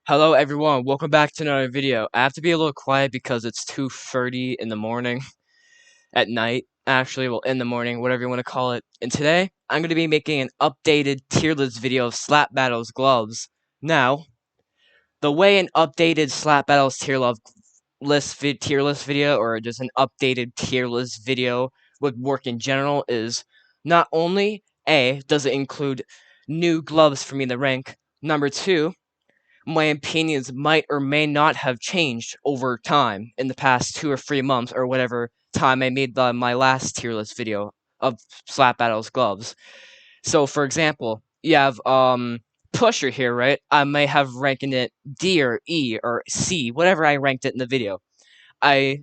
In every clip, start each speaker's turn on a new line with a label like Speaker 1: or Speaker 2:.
Speaker 1: Hello everyone, welcome back to another video. I have to be a little quiet because it's 2:30 in the morning, at night, actually, well, in the morning, whatever you want to call it. And today, I'm going to be making an updated tier list video of Slap Battles gloves. Now, the way an updated Slap Battles tier list video, or just an updated tier list video would work in general is, not only, A, does it include new gloves for me to rank, number two, my opinions might or may not have changed over time in the past 2 or 3 months or whatever time I made my last tier list video of Slap Battles gloves. So, for example, you have Pusher here, right? I may have ranked it D or E or C, whatever I ranked it in the video. I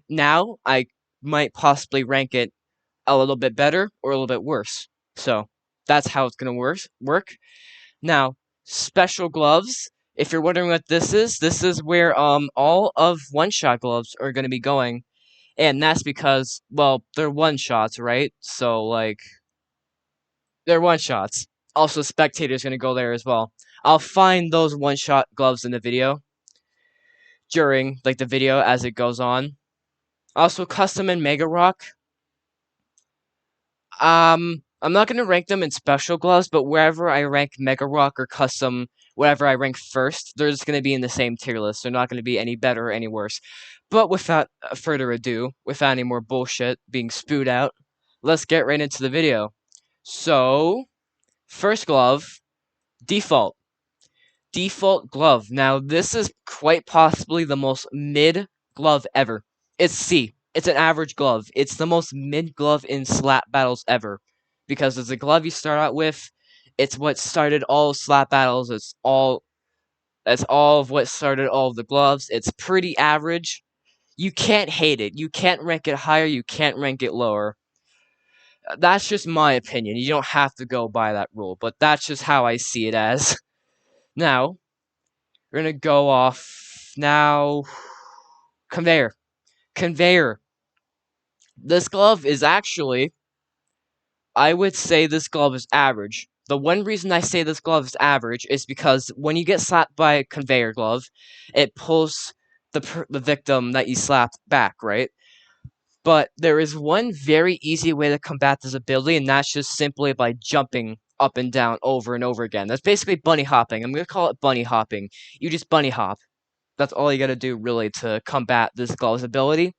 Speaker 1: might possibly rank it a little bit better or a little bit worse. So that's how it's gonna work. Now, special gloves. If you're wondering what this is where all of one-shot gloves are going to be going, and that's because, well, they're one-shots, right? So like they're one-shots. Also, spectators going to go there as well. I'll find those one-shot gloves in the video during like the video as it goes on. Also, custom and Mega Rock. I'm not gonna rank them in special gloves, but wherever I rank Mega Rock or Custom, wherever I rank first, they're just gonna be in the same tier list. They're not gonna be any better or any worse. But without further ado, without any more bullshit being spewed out, let's get right into the video. So, first glove, default. Default glove. Now, this is quite possibly the most mid glove ever. It's C. It's an average glove. It's the most mid glove in slap battles ever. Because it's a glove you start out with. It's what started all slap battles. That's all of what started all of the gloves. It's pretty average. You can't hate it. You can't rank it higher. You can't rank it lower. That's just my opinion. You don't have to go by that rule, but that's just how I see it as. Now, we're gonna go off now. Conveyor. Conveyor. This glove is actually, I would say this glove is average. The one reason I say this glove is average is because when you get slapped by a conveyor glove, it pulls the victim that you slapped back, right? But there is one very easy way to combat this ability, and that's just simply by jumping up and down over and over again. That's basically bunny hopping. I'm gonna call it bunny hopping. You just bunny hop. That's all you gotta do, really, to combat this glove's ability.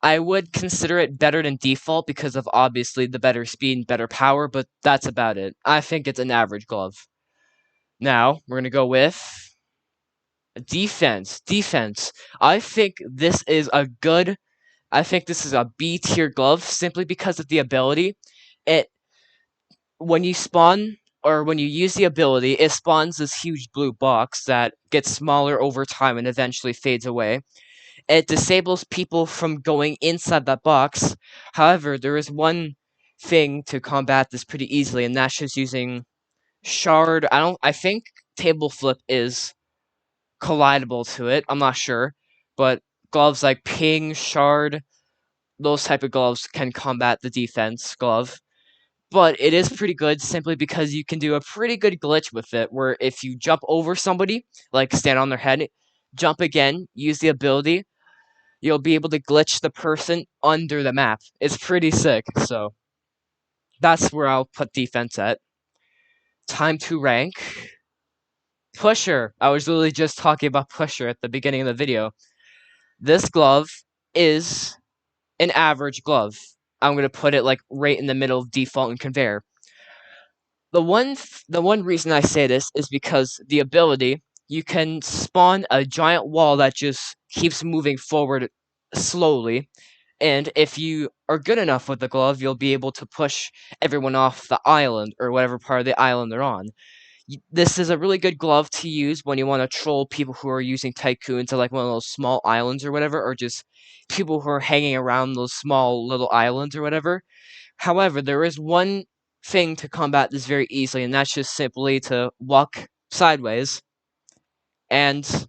Speaker 1: I would consider it better than default because of obviously the better speed and better power, but that's about it. I think it's an average glove. Now, we're gonna go with defense. Defense. I think this is a good. I think this is a B tier glove simply because of the ability. It when you spawn or when you use the ability, it spawns this huge blue box that gets smaller over time and eventually fades away. It disables people from going inside that box. However, there is one thing to combat this pretty easily, and that's just using shard. I think table flip is collidable to it. I'm not sure, but gloves like ping, shard, those type of gloves can combat the defense glove. But it is pretty good simply because you can do a pretty good glitch with it, where if you jump over somebody, like stand on their head, jump again, use the ability, you'll be able to glitch the person under the map. It's pretty sick, so that's where I'll put defense at. Time to rank. Pusher. I was literally just talking about Pusher at the beginning of the video. This glove is an average glove. I'm going to put it like right in the middle of default and conveyor. The one reason I say this is because the ability, you can spawn a giant wall that just keeps moving forward slowly, and if you are good enough with the glove, you'll be able to push everyone off the island or whatever part of the island they're on. This is a really good glove to use when you want to troll people who are using Tycoon to like one of those small islands or whatever, or just people who are hanging around those small little islands or whatever. However, there is one thing to combat this very easily, and that's just simply to walk sideways and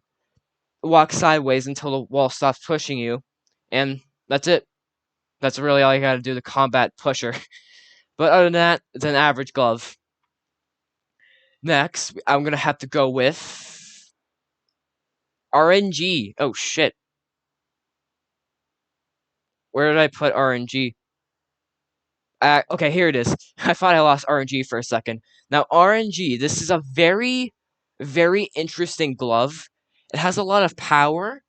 Speaker 1: walk sideways until the wall stops pushing you, and that's it. That's really all you gotta do to combat Pusher. But other than that, it's an average glove. Next, I'm gonna have to go with RNG. Oh shit. Where did I put RNG? Okay, here it is. I thought I lost RNG for a second. Now, RNG, this is a very, very interesting glove. It has a lot of power,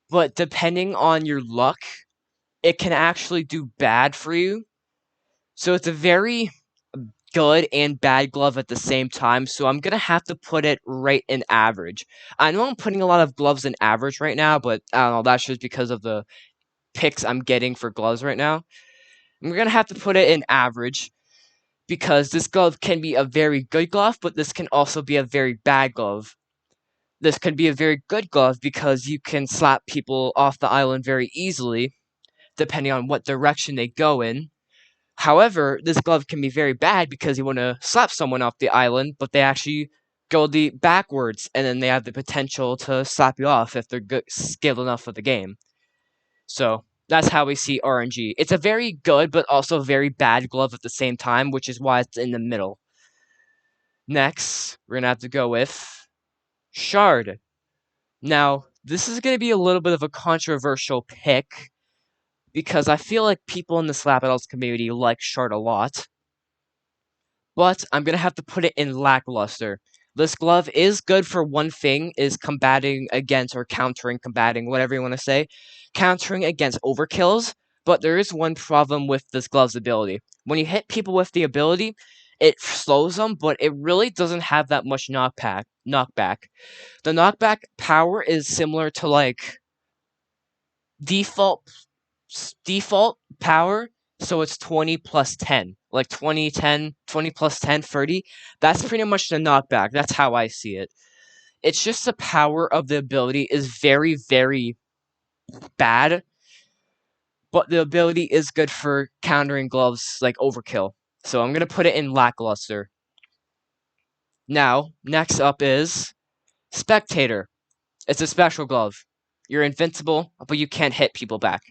Speaker 1: but depending on your luck, it can actually do bad for you. So it's a very good and bad glove at the same time. So I'm gonna have to put it right in average. I know I'm putting a lot of gloves in average right now, but I don't know. That's just because of the picks I'm getting for gloves right now. I'm gonna have to put it in average because this glove can be a very good glove, but this can also be a very bad glove. This could be a very good glove because you can slap people off the island very easily, depending on what direction they go in. However, this glove can be very bad because you want to slap someone off the island, but they actually go the backwards, and then they have the potential to slap you off if they're good, skilled enough for the game. So that's how we see RNG. It's a very good but also very bad glove at the same time, which is why it's in the middle. Next, we're gonna have to go with Shard. Now, this is gonna be a little bit of a controversial pick because I feel like people in the slap battles community like Shard a lot. But I'm gonna have to put it in lackluster. This glove is good for one thing, is combating against or countering, combating, whatever you want to say, countering against overkills, but there is one problem with this glove's ability. When you hit people with the ability, it slows them, but it really doesn't have that much knockback. The knockback power is similar to like default default power, so it's 20 plus 10. Like 20, 10, 20 plus 10, 30. That's pretty much the knockback. That's how I see it. It's just the power of the ability is very, very bad, but the ability is good for countering gloves like overkill. So I'm going to put it in lackluster. Now, next up is Spectator. It's a special glove. You're invincible, but you can't hit people back.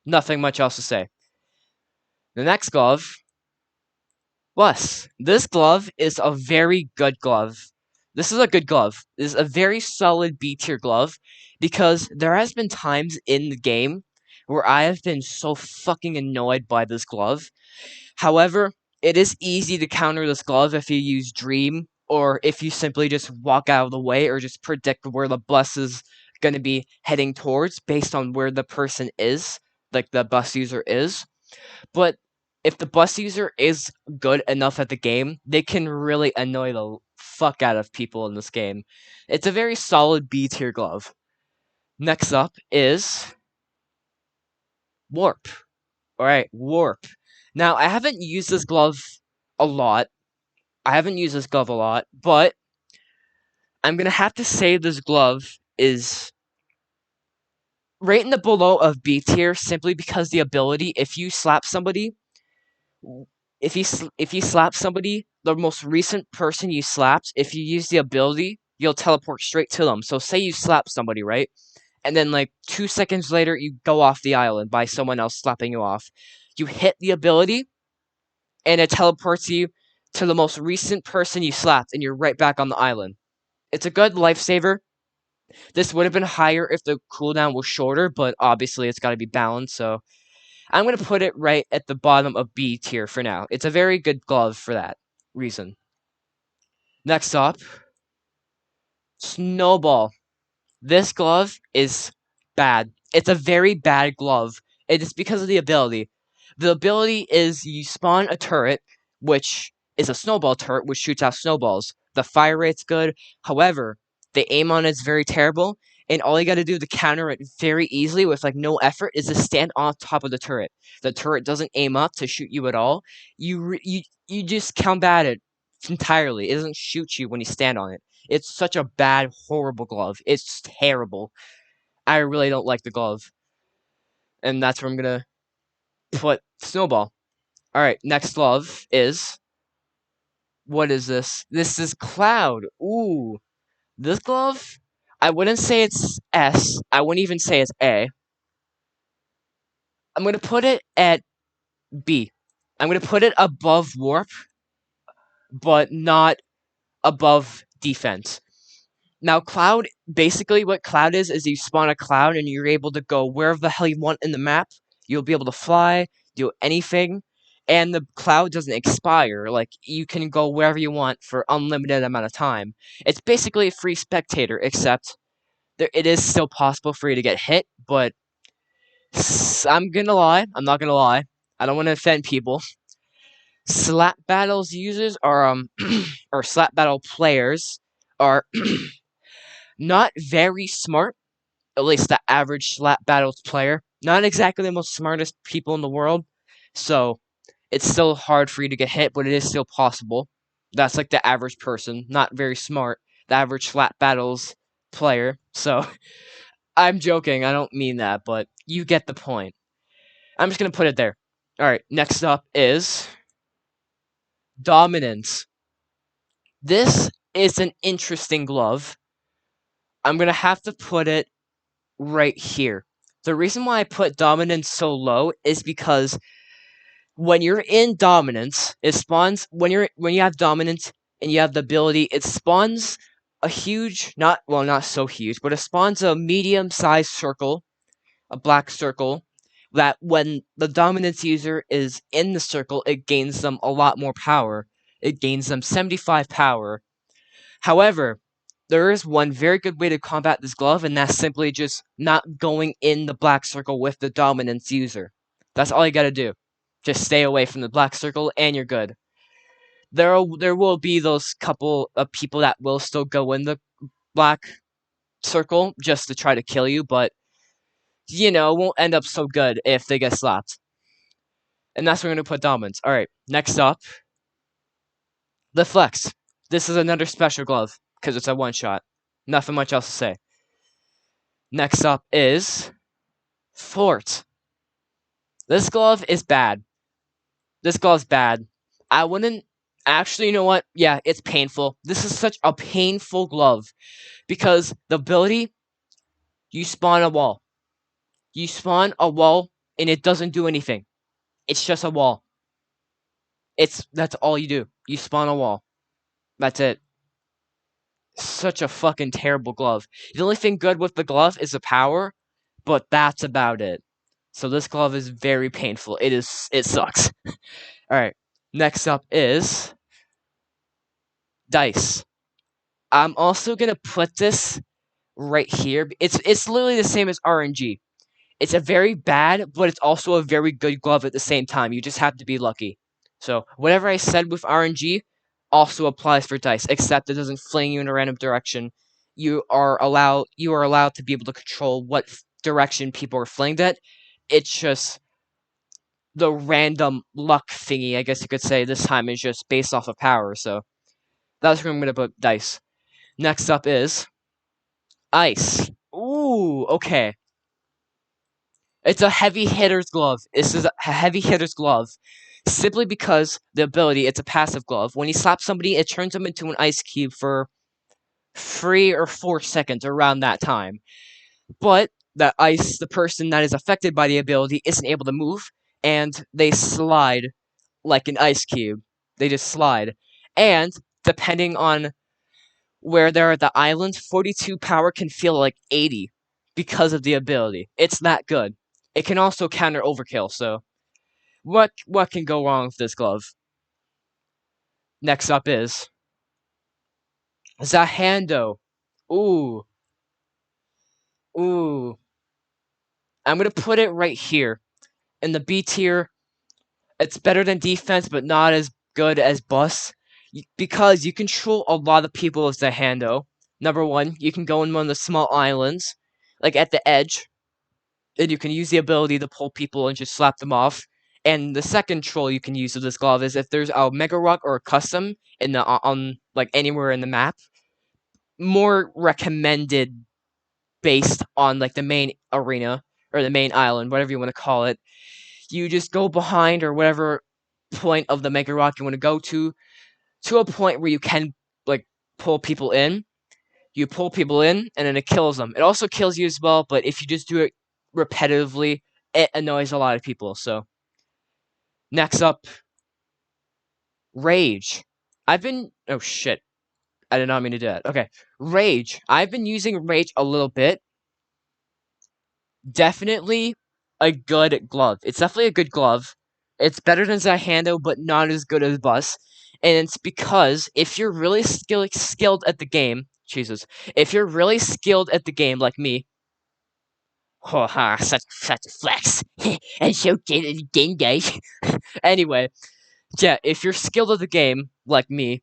Speaker 1: Nothing much else to say. The next glove, Plus, this glove is a very good glove. This is a good glove. This is a very solid B tier glove because there has been times in the game where I have been so fucking annoyed by this glove. However, it is easy to counter this glove if you use Dream or if you simply just walk out of the way or just predict where the bus is going to be heading towards based on where the person is, like the bus user is. But if the bus user is good enough at the game, they can really annoy the fuck out of people in this game. It's a very solid B tier glove. Next up is Warp. Alright, Warp. Now, I haven't used this glove a lot. But I'm gonna have to say this glove is right in the below of B tier simply because the ability, if you slap somebody, if you slap somebody, the most recent person you slapped, if you use the ability, you'll teleport straight to them. So say you slap somebody, right? And then like 2 seconds later, you go off the island by someone else slapping you off. You hit the ability, and it teleports you to the most recent person you slapped, and you're right back on the island. It's a good lifesaver. This would have been higher if the cooldown was shorter, but obviously it's got to be balanced, so I'm going to put it right at the bottom of B tier for now. It's a very good glove for that reason. Next up, Snowball. This glove is bad. It's a very bad glove. It is because of the ability. The ability is you spawn a turret, which is a snowball turret, which shoots out snowballs. The fire rate's good. However, the aim on it's very terrible, and all you gotta do to counter it very easily with like no effort is to stand on top of the turret. The turret doesn't aim up to shoot you at all. You just combat it entirely. It doesn't shoot you when you stand on it. It's such a bad, horrible glove. It's terrible. I really don't like the glove. And that's where I'm gonna put Snowball. Alright, next glove is. What is this? This is Cloud. Ooh. This glove, I wouldn't say it's S. I wouldn't even say it's A. I'm gonna put it at B. I'm gonna put it above Warp, but not above Defense. Now, Cloud, basically what Cloud is you spawn a cloud and you're able to go wherever the hell you want in the map. You'll be able to fly, do anything, and the cloud doesn't expire. Like, you can go wherever you want for unlimited amount of time. It's basically a free spectator, except it is still possible for you to get hit, but I'm gonna lie, I'm not gonna lie, I don't want to offend people. Slap battles users are, or slap battle players are not very smart, at least the average slap battles player. Not exactly the most smartest people in the world, so it's still hard for you to get hit, but it is still possible. That's like the average person, not very smart, the average slap battles player. So I'm joking, I don't mean that, but you get the point. I'm just gonna put it there. Alright, next up is Dominance. This is an interesting glove. I'm gonna have to put it right here. The reason why I put Dominance so low is because when you're in Dominance, it spawns when you have Dominance and you have the ability, it spawns a huge, not so huge, but it spawns a medium-sized circle, a black circle, that when the Dominance user is in the circle, it gains them a lot more power. It gains them 75 power. However, there is one very good way to combat this glove, and that's simply just not going in the black circle with the Dominance user. That's all you gotta do. Just stay away from the black circle, and you're good. There will be those couple of people that will still go in the black circle just to try to kill you, but it won't end up so good if they get slapped. And that's where we're gonna put Dominance. Alright, next up, the Flex. This is another special glove, because it's a one-shot. Nothing much else to say. Next up is Fort. This glove is bad. This glove's bad. I wouldn't... Actually, you know what? Yeah, it's painful. This is such a painful glove. Because the ability, you spawn a wall. You spawn a wall, and it doesn't do anything. It's just a wall. That's all you do. You spawn a wall. That's it. Such a fucking terrible glove. The only thing good with the glove is the power, but that's about it. So this glove is very painful. It sucks. Alright. Next up is Dice. I'm also gonna put this right here. It's literally the same as RNG. It's a very bad, but it's also a very good glove at the same time. You just have to be lucky. So whatever I said with RNG also applies for Dice, except it doesn't fling you in a random direction. You are allowed to be able to control what direction people are flinged at. It's just the random luck thingy, I guess you could say. This time is just based off of power. So that's where I'm gonna put Dice. Next up is Ice. Ooh, okay. It's a heavy hitter's glove. This is a heavy hitter's glove. Simply because the ability, it's a passive glove. When you slap somebody, it turns them into an ice cube for 3 or 4 seconds around that time. But the person that is affected by the ability isn't able to move, and they slide like an ice cube. They just slide. And depending on where they're at the island, 42 power can feel like 80 because of the ability. It's that good. It can also counter overkill, so what can go wrong with this glove? Next up is Zahando. Ooh. Ooh. I'm gonna put it right here. In the B tier, it's better than defense, but not as good as Bus. Because you control a lot of people with Zahando. Number one, you can go in one of the small islands, like at the edge, and you can use the ability to pull people and just slap them off. And the second troll you can use with this glove is if there's a Mega Rock or a custom in the on like anywhere in the map, more recommended based on like the main arena or the main island, whatever you want to call it. You just go behind or whatever point of the Mega Rock you want to go to a point where you can like pull people in. You pull people in, and then it kills them. It also kills you as well, but if you just do it repetitively, it annoys a lot of people. So next up, Rage. Oh shit. I did not mean to do that. Okay. Rage. I've been using Rage a little bit. Definitely a good glove. It's definitely a good glove. It's better than Zahando, but not as good as Bus. And it's because if you're really skilled at the game, Jesus, if you're really skilled at the game like me, oh, ha, such a flex. I'm so good at the game, guys. Anyway, yeah, if you're skilled at the game like me,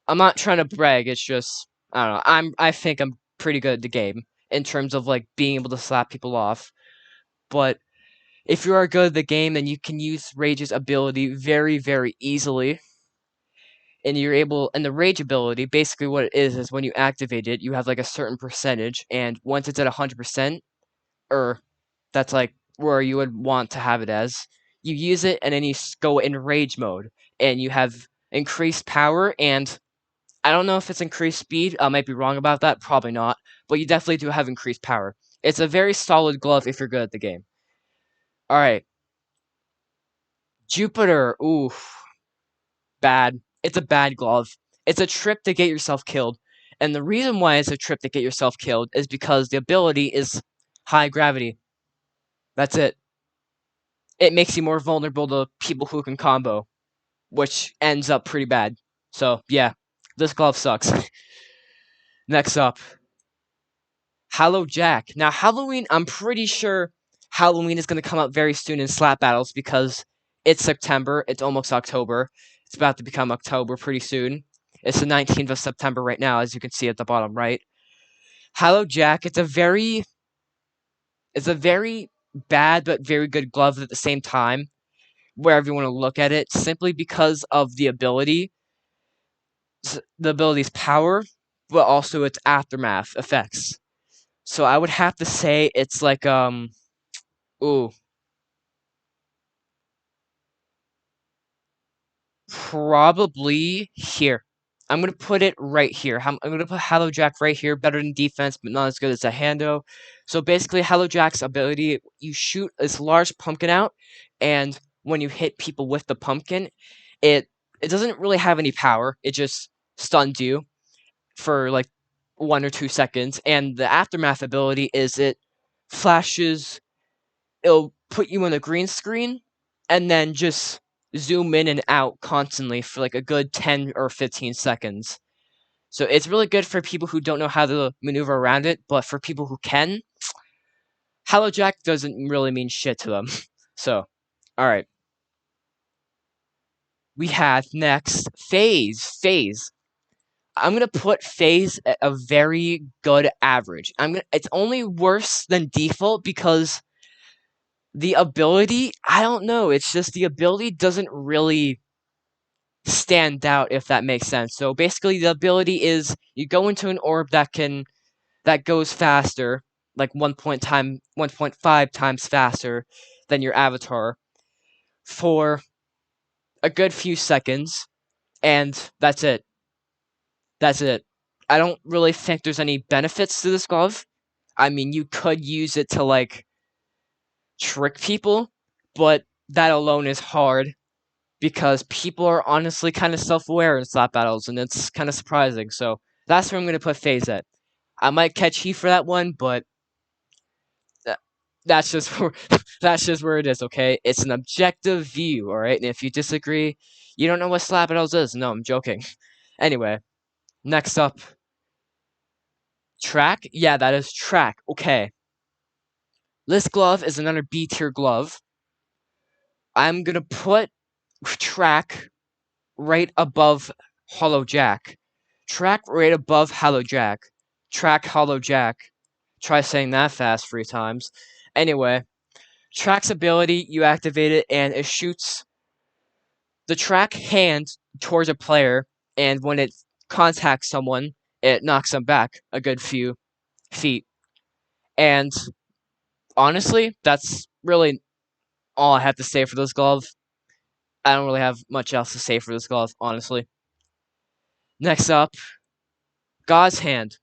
Speaker 1: I'm not trying to brag. It's just I don't know. I think I'm pretty good at the game in terms of like being able to slap people off. But if you are good at the game, then you can use Rage's ability very, very easily. And you're able, and the Rage ability, basically what it is when you activate it, you have like a certain percentage, and once it's at 100%, or that's like where you would want to have it as, you use it, and then you go in Rage mode, and you have increased power, and I don't know if it's increased speed. I might be wrong about that. Probably not. But you definitely do have increased power. It's a very solid glove if you're good at the game. All right, Jupiter. Ooh, bad. It's a bad glove. It's a trip to get yourself killed. And the reason why it's a trip to get yourself killed is because the ability is high gravity. That's it. It makes you more vulnerable to people who can combo, which ends up pretty bad. So, yeah, this glove sucks. Next up, Hallow Jack. Now, Halloween, I'm pretty sure Halloween is going to come out very soon in slap battles because it's September. It's almost October. It's about to become October pretty soon. It's the 19th of September right now, as you can see at the bottom right. Hallow Jack, it's a very bad but very good glove at the same time, wherever you want to look at it, simply because of the ability's power, but also its aftermath effects. So I would have to say it's like ooh, probably here. I'm gonna put it right here. I'm gonna put Hello Jack right here. Better than defense, but not as good as a Hando. So basically, Hello Jack's ability: you shoot this large pumpkin out, and when you hit people with the pumpkin, it it doesn't really have any power. It just stuns you for like 1 or 2 seconds. And the aftermath ability is it flashes it'll put you on a green screen and then just zoom in and out constantly for like a good 10 or 15 seconds. So it's really good for people who don't know how to maneuver around it, but for people who can, Hello Jack doesn't really mean shit to them. So, alright. We have next Phase. Phase. I'm gonna put Phase at a very good average. It's only worse than default because the ability, I don't know, it's just the ability doesn't really stand out, if that makes sense. So basically the ability is you go into an orb that goes faster, like 1.5 times faster than your avatar for a good few seconds, and that's it. That's it. I don't really think there's any benefits to this glove. I mean, you could use it to like trick people, but that alone is hard because people are honestly kind of self-aware in slap battles, and it's kind of surprising. So that's where I'm going to put FaZe at. I might catch heat for that one, but tha- that's just that's just where it is. Okay, it's an objective view. All right, and if you disagree, you don't know what slap battles is. No, I'm joking. Anyway, next up, track. Yeah, that is track. Okay, this glove is another B tier glove. I'm gonna put track right above Hollow Jack. Track right above Hollow Jack. Track Hollow Jack. Try saying that fast 3 times. Anyway, Track's ability, you activate it, and it shoots the track hand towards a player, and when it contacts someone, it knocks them back a good few feet. And honestly, that's really all I have to say for this glove. I don't really have much else to say for this glove, honestly. Next up, God's Hand.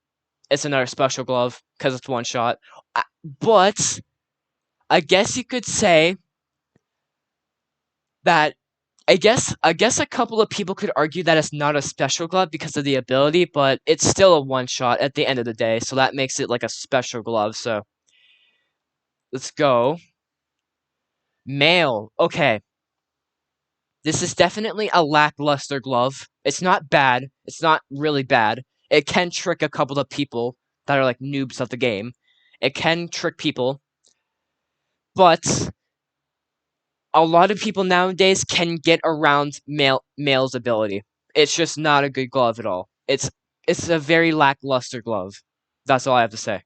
Speaker 1: It's another special glove because it's one shot. But I guess you could say that I guess a couple of people could argue that it's not a special glove because of the ability, but it's still a one shot at the end of the day, so that makes it like a special glove. So let's go. Mail. Okay. This is definitely a lackluster glove. It's not bad. It's not really bad. It can trick a couple of people that are like noobs of the game. It can trick people, but a lot of people nowadays can get around mail's ability. It's just not a good glove at all. It's a very lackluster glove. That's all I have to say.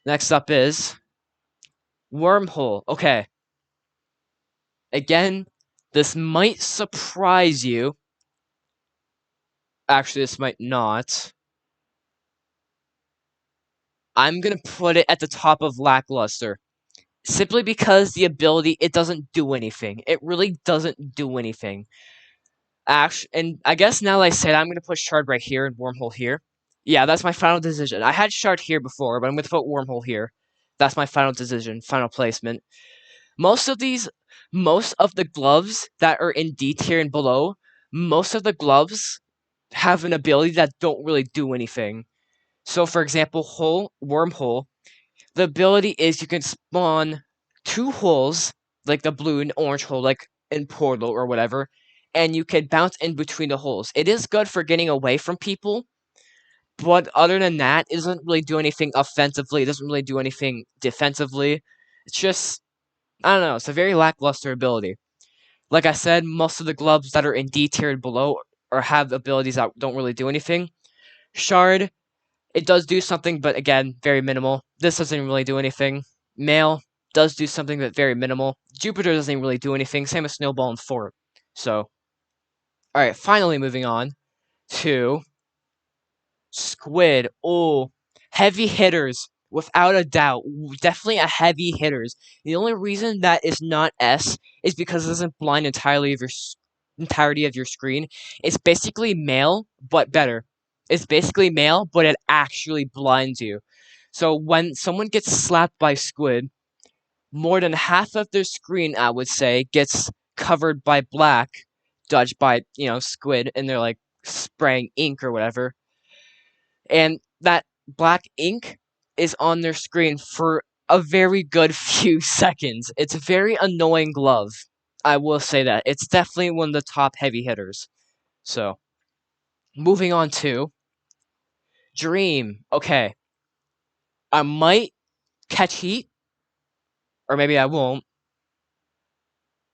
Speaker 1: Next up is wormhole. Okay. Again, this might surprise you. Actually, this might not. I'm gonna put it at the top of lackluster. Simply because the ability, it doesn't do anything. It really doesn't do anything. And I guess now that I said, I'm gonna put shard right here and wormhole here. Yeah, that's my final decision. I had shard here before, but I'm gonna put wormhole here. That's my final decision, final placement. Most of these, most of the gloves that are in D tier and below, most of the gloves have an ability that don't really do anything. So, for example, wormhole, the ability is you can spawn two holes, like the blue and orange hole, like in Portal or whatever, and you can bounce in between the holes. It is good for getting away from people, but other than that, it doesn't really do anything offensively. It doesn't really do anything defensively. It's just, I don't know, it's a very lackluster ability. Like I said, most of the gloves that are in D tier and below or have abilities that don't really do anything. Shard, it does do something, but again, very minimal. This doesn't really do anything. Mail does do something, but very minimal. Jupiter doesn't really do anything. Same as Snowball and Fort. So, alright, finally moving on to Squid. Oh, heavy hitters. Without a doubt. Definitely a heavy hitters. The only reason that is not S is because it doesn't blind entirety of your screen. It's basically mail, but better. It's basically mail, but it actually blinds you. So when someone gets slapped by Squid, more than half of their screen, I would say, gets covered by black, dodged by, Squid, and they're like spraying ink or whatever. And that black ink is on their screen for a very good few seconds. It's a very annoying glove. I will say that. It's definitely one of the top heavy hitters. So, moving on to Dream. Okay. I might catch heat, or maybe I won't.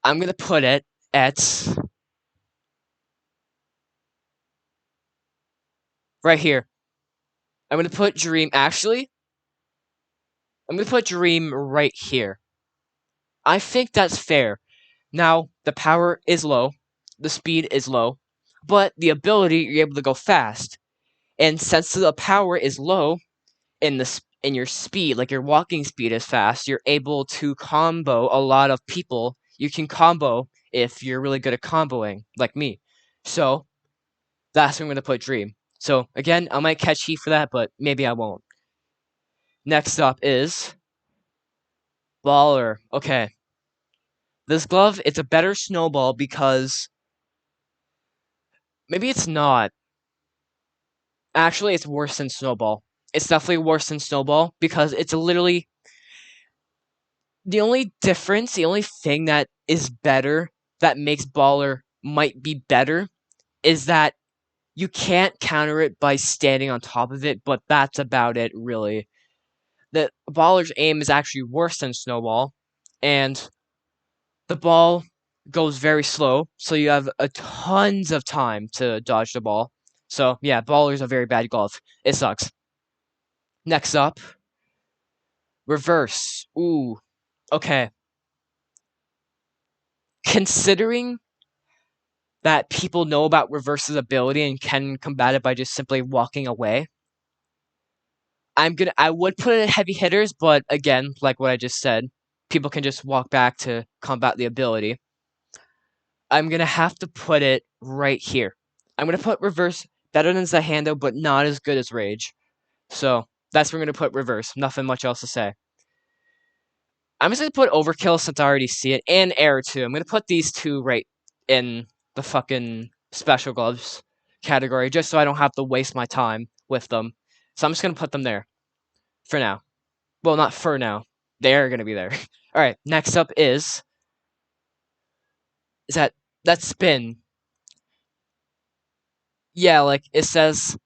Speaker 1: I'm going to put it at right here. I'm going to put Dream, actually, I'm going to put Dream right here. I think that's fair. Now, the power is low, the speed is low, but the ability, you're able to go fast. And since the power is low, in your speed, like your walking speed is fast, you're able to combo a lot of people. You can combo if you're really good at comboing, like me. So that's where I'm gonna put Dream. So again, I might catch heat for that, but maybe I won't. Next up is Baller. Okay. This glove, it's a better snowball because maybe it's not. Actually, it's worse than Snowball. It's definitely worse than Snowball because it's literally the only difference, the only thing that is better that makes Baller might be better is that you can't counter it by standing on top of it, but that's about it, really. The Baller's aim is actually worse than Snowball, and the ball goes very slow, so you have a tons of time to dodge the ball. So yeah, Baller's a very bad glove. It sucks. Next up, Reverse. Ooh, okay. Considering that people know about Reverse's ability and can combat it by just simply walking away, I would put it in heavy hitters, but again, like what I just said, people can just walk back to combat the ability. I'm gonna have to put it right here. I'm gonna put Reverse better than Zahando, but not as good as Rage. So that's where I'm gonna put Reverse. Nothing much else to say. I'm just gonna put Overkill since I already see it, and Error too. I'm gonna put these two right in the fucking special gloves category, just so I don't have to waste my time with them. So I'm just gonna put them there for now. Well, not for now. They're gonna be there. All right. Next up is that spin. Yeah, like it says.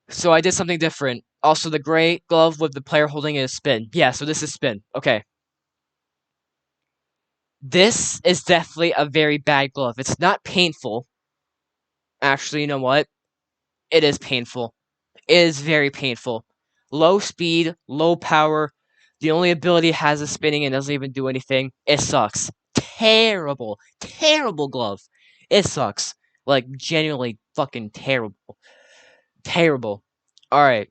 Speaker 1: So I did something different. Also, the gray glove with the player holding it is spin. Yeah, so this is spin. Okay. This is definitely a very bad glove. It's not painful. Actually, you know what? It is painful. It is very painful. Low speed, low power. The only ability it has is spinning and doesn't even do anything. It sucks. Terrible. Terrible glove. It sucks. Like, genuinely fucking terrible. Terrible. Alright.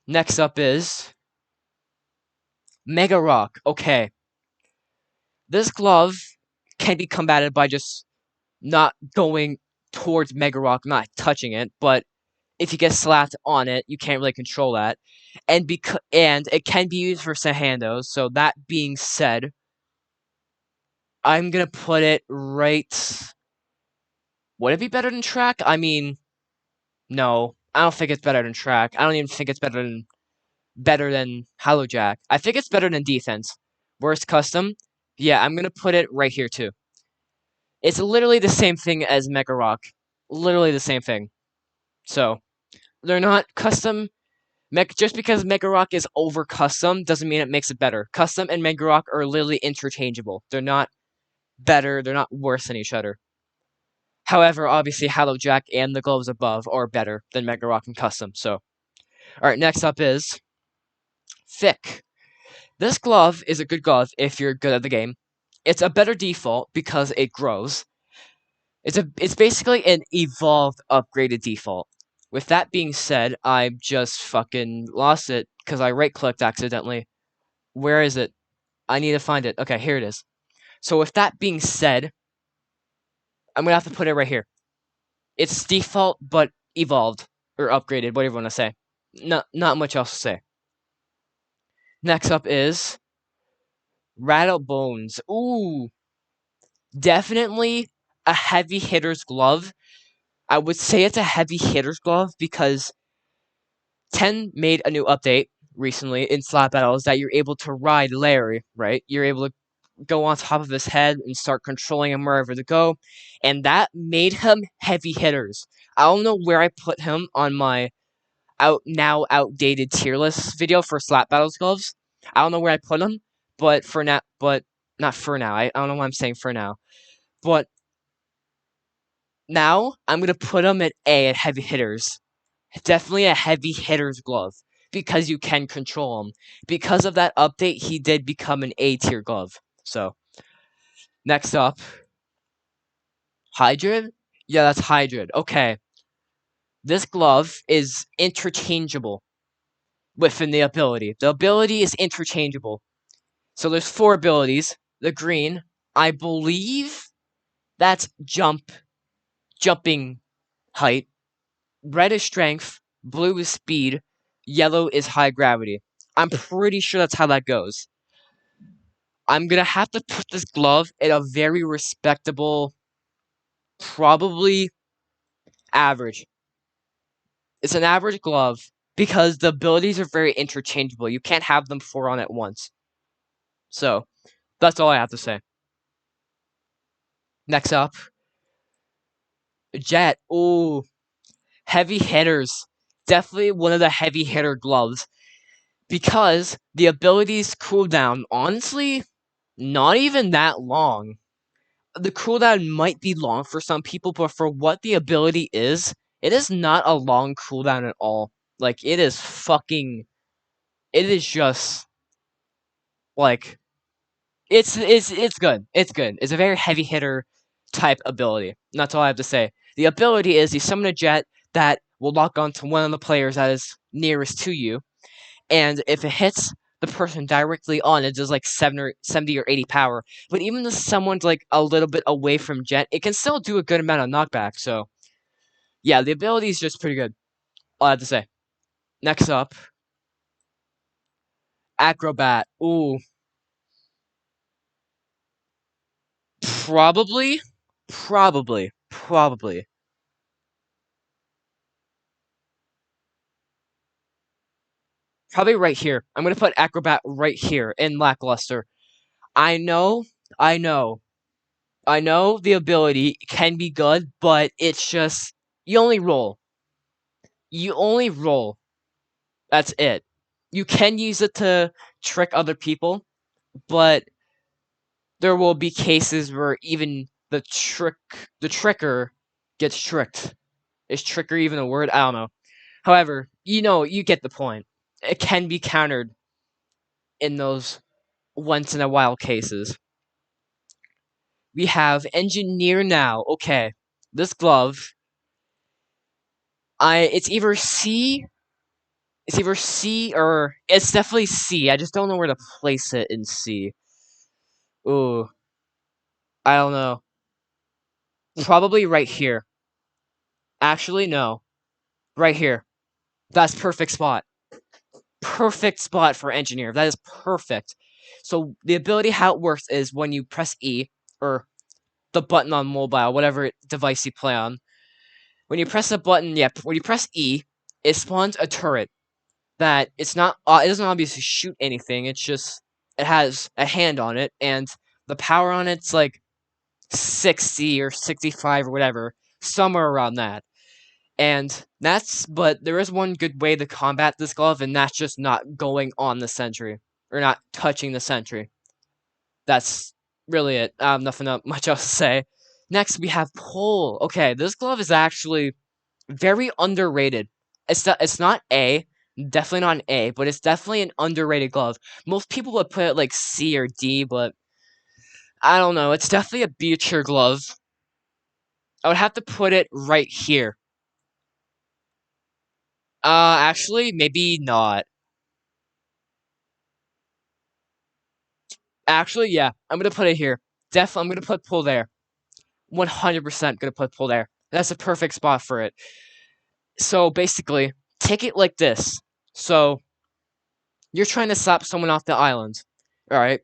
Speaker 1: Next up is Mega Rock. Okay. This glove can be combated by just not going towards Mega Rock, not touching it, but if you get slapped on it, you can't really control that. And it can be used for Sahandos, so that being said, I'm gonna put it right. Would it be better than track? I mean, no. I don't think it's better than track. I don't even think it's better than Hollow Jack. I think it's better than defense. Worst custom? Yeah, I'm gonna put it right here too. It's literally the same thing as Mega Rock. Literally the same thing. So, they're not custom. Just because Mega Rock is over custom doesn't mean it makes it better. Custom and Mega Rock are literally interchangeable. They're not better, they're not worse than each other. However, obviously, Hollow Jack and the gloves above are better than Mega Rock and custom. So, alright, next up is Thick. This glove is a good glove if you're good at the game. It's a better default because it grows. It's basically an evolved, upgraded default. With that being said, I just fucking lost it because I right-clicked accidentally. Where is it? I need to find it. Okay, here it is. So with that being said, I'm gonna have to put it right here. It's default, but evolved or upgraded, whatever you want to say. Not much else to say. Next up is Rattle Bones. Ooh, definitely a heavy hitter's glove. I would say it's a heavy hitter's glove because 10 made a new update recently in slap battles that you're able to ride Larry, right? You're able to go on top of his head and start controlling him wherever to go, and that made him heavy hitters. I don't know where I put him on my outdated tier list video for slap battles gloves. I don't know where I put him, but for now, but not for now. I don't know why I'm saying for now, but now I'm gonna put him at A at heavy hitters. Definitely a heavy hitter's glove because you can control him. Because of that update, he did become an A tier glove. So next up, Hydrid? Yeah, that's Hydrid. Okay. This glove is interchangeable within the ability. The ability is interchangeable. So there's 4 abilities. The green, I believe that's jumping height. Red is strength. Blue is speed. Yellow is high gravity. I'm pretty sure that's how that goes. I'm gonna have to put this glove at a very respectable, probably average. It's an average glove because the abilities are very interchangeable. You can't have them 4 on at once. So, that's all I have to say. Next up, Jet. Ooh, heavy hitters. Definitely one of the heavy hitter gloves because the abilities cooldown, honestly, not even that long. The cooldown might be long for some people, but for what the ability is, it is not a long cooldown at all. Like, it is fucking. It is just. Like, it's good. It's good. It's a very heavy hitter type ability. And that's all I have to say. The ability is you summon a jet that will lock onto one of the players that is nearest to you, and if it hits the person directly on, it does like 70 or 80 power. But even if someone's like a little bit away from jet, it can still do a good amount of knockback. So yeah, the ability is just pretty good. All I have to say. Next up, Acrobat. Ooh, probably. Probably right here. I'm gonna put acrobat right here in lackluster. I know, I know, I know the ability can be good, but it's just you only roll. You only roll. That's it. You can use it to trick other people, but there will be cases where even the tricker gets tricked. Is tricker even a word? I don't know. However, you get the point. It can be countered in those once in a while cases. We have engineer now. Okay, this glove, it's either C or it's definitely C. I just don't know where to place it in C. Ooh, I don't know. Probably right here. Actually, no. Right here. That's perfect spot. Perfect spot for engineer. That is perfect. So the ability how it works is when you press E or the button on mobile, whatever device you play on. When you press the button, yeah, when you press E, it spawns a turret that it doesn't obviously shoot anything. It's just it has a hand on it, and the power on it's like 60 or 65 or whatever, somewhere around that. And but there is one good way to combat this glove, and that's just not going on the sentry or not touching the sentry. That's really it. Nothing much else to say. Next, we have pull. Okay, this glove is actually very underrated. It's not A, definitely not an A, but it's definitely an underrated glove. Most people would put it like C or D, but I don't know. It's definitely a B tier glove. I would have to put it right here. Actually, maybe not. Actually, yeah, I'm gonna put it here. Definitely, I'm gonna put pull there. 100% gonna put pull there. That's a perfect spot for it. So basically, take it like this. So you're trying to slap someone off the island. Alright?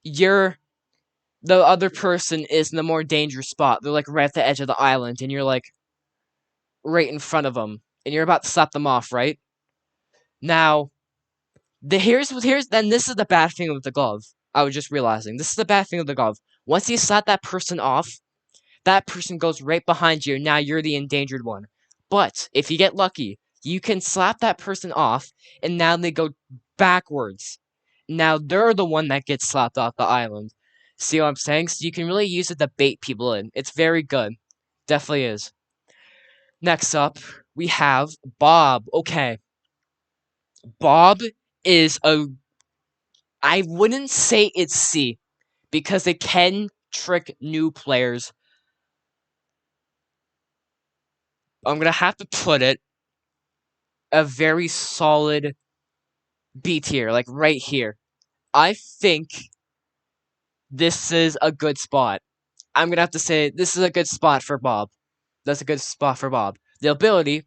Speaker 1: You're the other person is in the more dangerous spot. They're like right at the edge of the island, and you're like right in front of them, and you're about to slap them off, right? Now, here's then this is the bad thing with the glove. I was just realizing this is the bad thing with the glove. Once you slap that person off, that person goes right behind you. Now you're the endangered one. But if you get lucky, you can slap that person off, and now they go backwards. Now they're the one that gets slapped off the island. See what I'm saying? So you can really use it to bait people in. It's very good. Definitely is. Next up, we have Bob. Okay. Bob is a. I wouldn't say it's C because it can trick new players. I'm gonna have to put it a very solid B tier, like right here. I think this is a good spot. I'm gonna have to say this is a good spot for Bob. That's a good spot for Bob. The ability,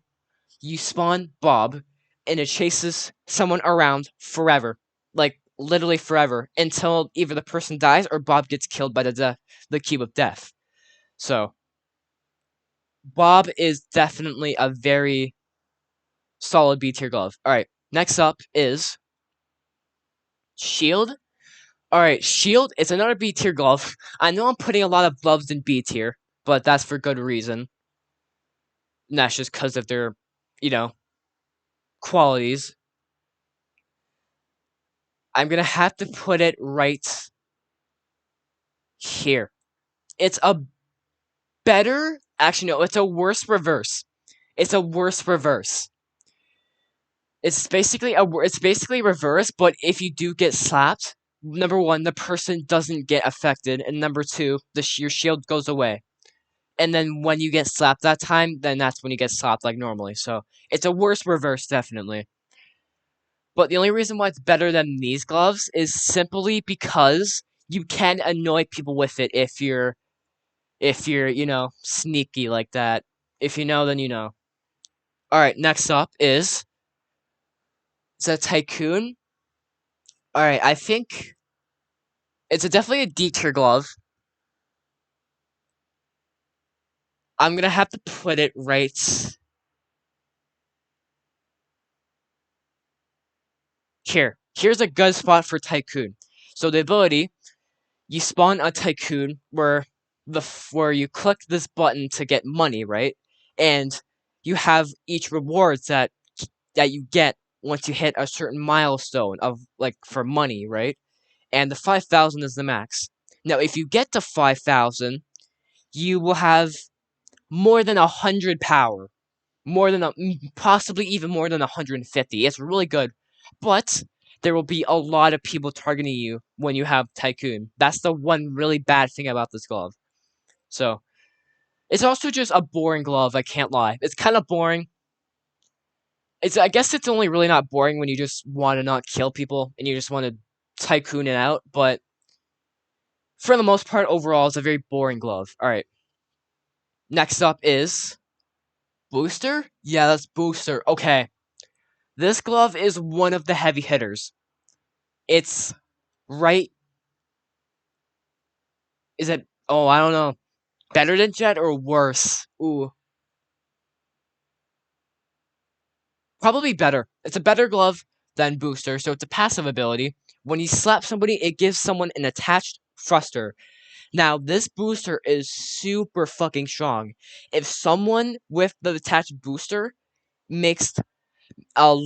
Speaker 1: you spawn Bob, and it chases someone around forever. Like, literally forever. Until either the person dies or Bob gets killed by the cube of death. So, Bob is definitely a very solid B tier glove. Alright, next up is Shield. Alright, Shield is another B tier glove. I know I'm putting a lot of gloves in B tier, but that's for good reason. And that's just because of their, you know, qualities. I'm gonna have to put it right here. It's a actually no, it's a worse reverse. It's a worse reverse. It's basically reverse, but if you do get slapped, number one, the person doesn't get affected, and number two, your shield goes away. And then when you get slapped that time, then that's when you get slapped like normally. So it's a worse reverse, definitely. But the only reason why it's better than these gloves is simply because you can annoy people with it if you're, sneaky like that. If you know, then you know. Alright, next up is a Tycoon. Alright, I think it's definitely a D tier glove. I'm gonna have to put it right here. Here's a good spot for Tycoon. So the ability, you spawn a Tycoon where you click this button to get money, right? And you have each rewards that you get once you hit a certain milestone of like for money, right? And the 5,000 is the max. Now, if you get to 5,000, you will have more than 100 power, possibly even more than 150. It's really good, but there will be a lot of people targeting you when you have Tycoon. That's the one really bad thing about this glove. So it's also just a boring glove. I can't lie. It's kind of boring. I guess it's only really not boring when you just want to not kill people and you just want to Tycoon it out. But for the most part, overall, it's a very boring glove. All right. Next up is Booster. Yeah, that's Booster. Okay. This glove is one of the heavy hitters. It's right. Is it? Oh, I don't know. Better than Jet or worse? Ooh, probably better. It's a better glove than Booster, so it's a passive ability. When you slap somebody, it gives someone an attached thruster. Now, this booster is super fucking strong. If someone with the attached booster makes a,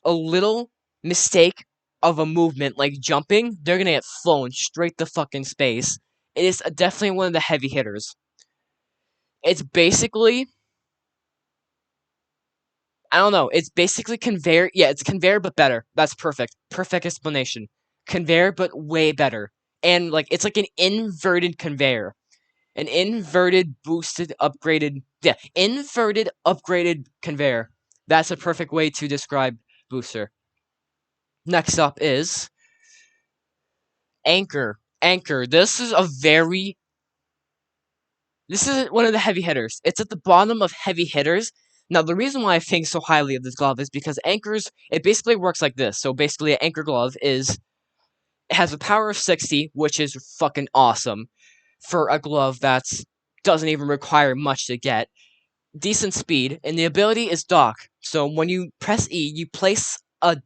Speaker 1: a little mistake of a movement, like jumping, they're gonna get flown straight to fucking space. It is definitely one of the heavy hitters. It's basically, I don't know, it's basically conveyor. Yeah, it's conveyor, but better. That's perfect. Perfect explanation. Conveyor, but way better. And, like, it's like an inverted conveyor. An inverted, boosted, upgraded. Yeah, inverted, upgraded conveyor. That's a perfect way to describe Booster. Next up is Anchor. Anchor. This is one of the heavy hitters. It's at the bottom of heavy hitters. Now, the reason why I think so highly of this glove is because anchors, it basically works like this. So basically, an anchor glove it has a power of 60, which is fucking awesome for a glove that doesn't even require much to get. Decent speed, and the ability is dock. So when you press E, you place a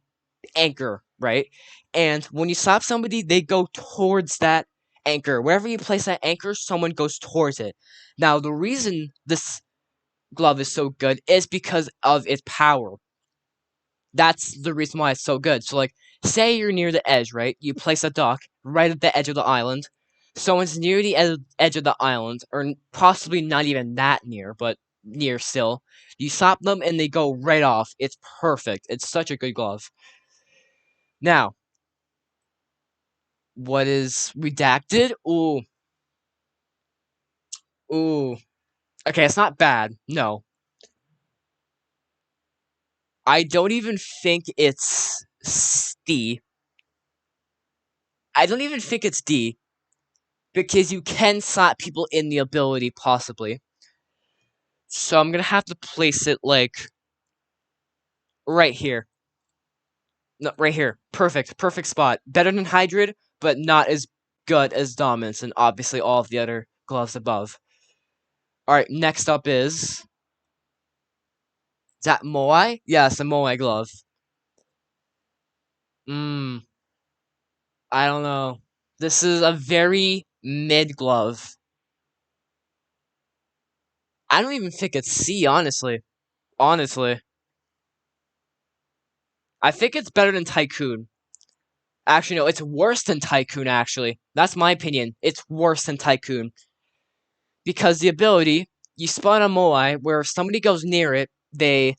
Speaker 1: anchor, right? And when you slap somebody, they go towards that anchor. Wherever you place that anchor, someone goes towards it. Now, the reason this glove is so good is because of its power. That's the reason why it's so good. So, like, say you're near the edge, right? You place a dock right at the edge of the island. Someone's near the edge of the island, or possibly not even that near, but near still. You slap them and they go right off. It's perfect. It's such a good glove. Now, what is redacted? Ooh, ooh. Okay, it's not bad. No, I don't even think it's D. I don't even think it's D because you can slap people in the ability possibly. So I'm gonna have to place it like right here. No, right here. Perfect, perfect spot. Better than Hydrid, but not as good as Dominance and obviously all of the other gloves above. All right, next up is that Moai? Yeah, it's a Moai glove. Mmm. I don't know. This is a very mid glove. I don't even think it's C, honestly. Honestly. I think it's better than Tycoon. Actually, no, it's worse than Tycoon, actually. That's my opinion. It's worse than Tycoon. Because the ability, you spawn a Moai where if somebody goes near it, they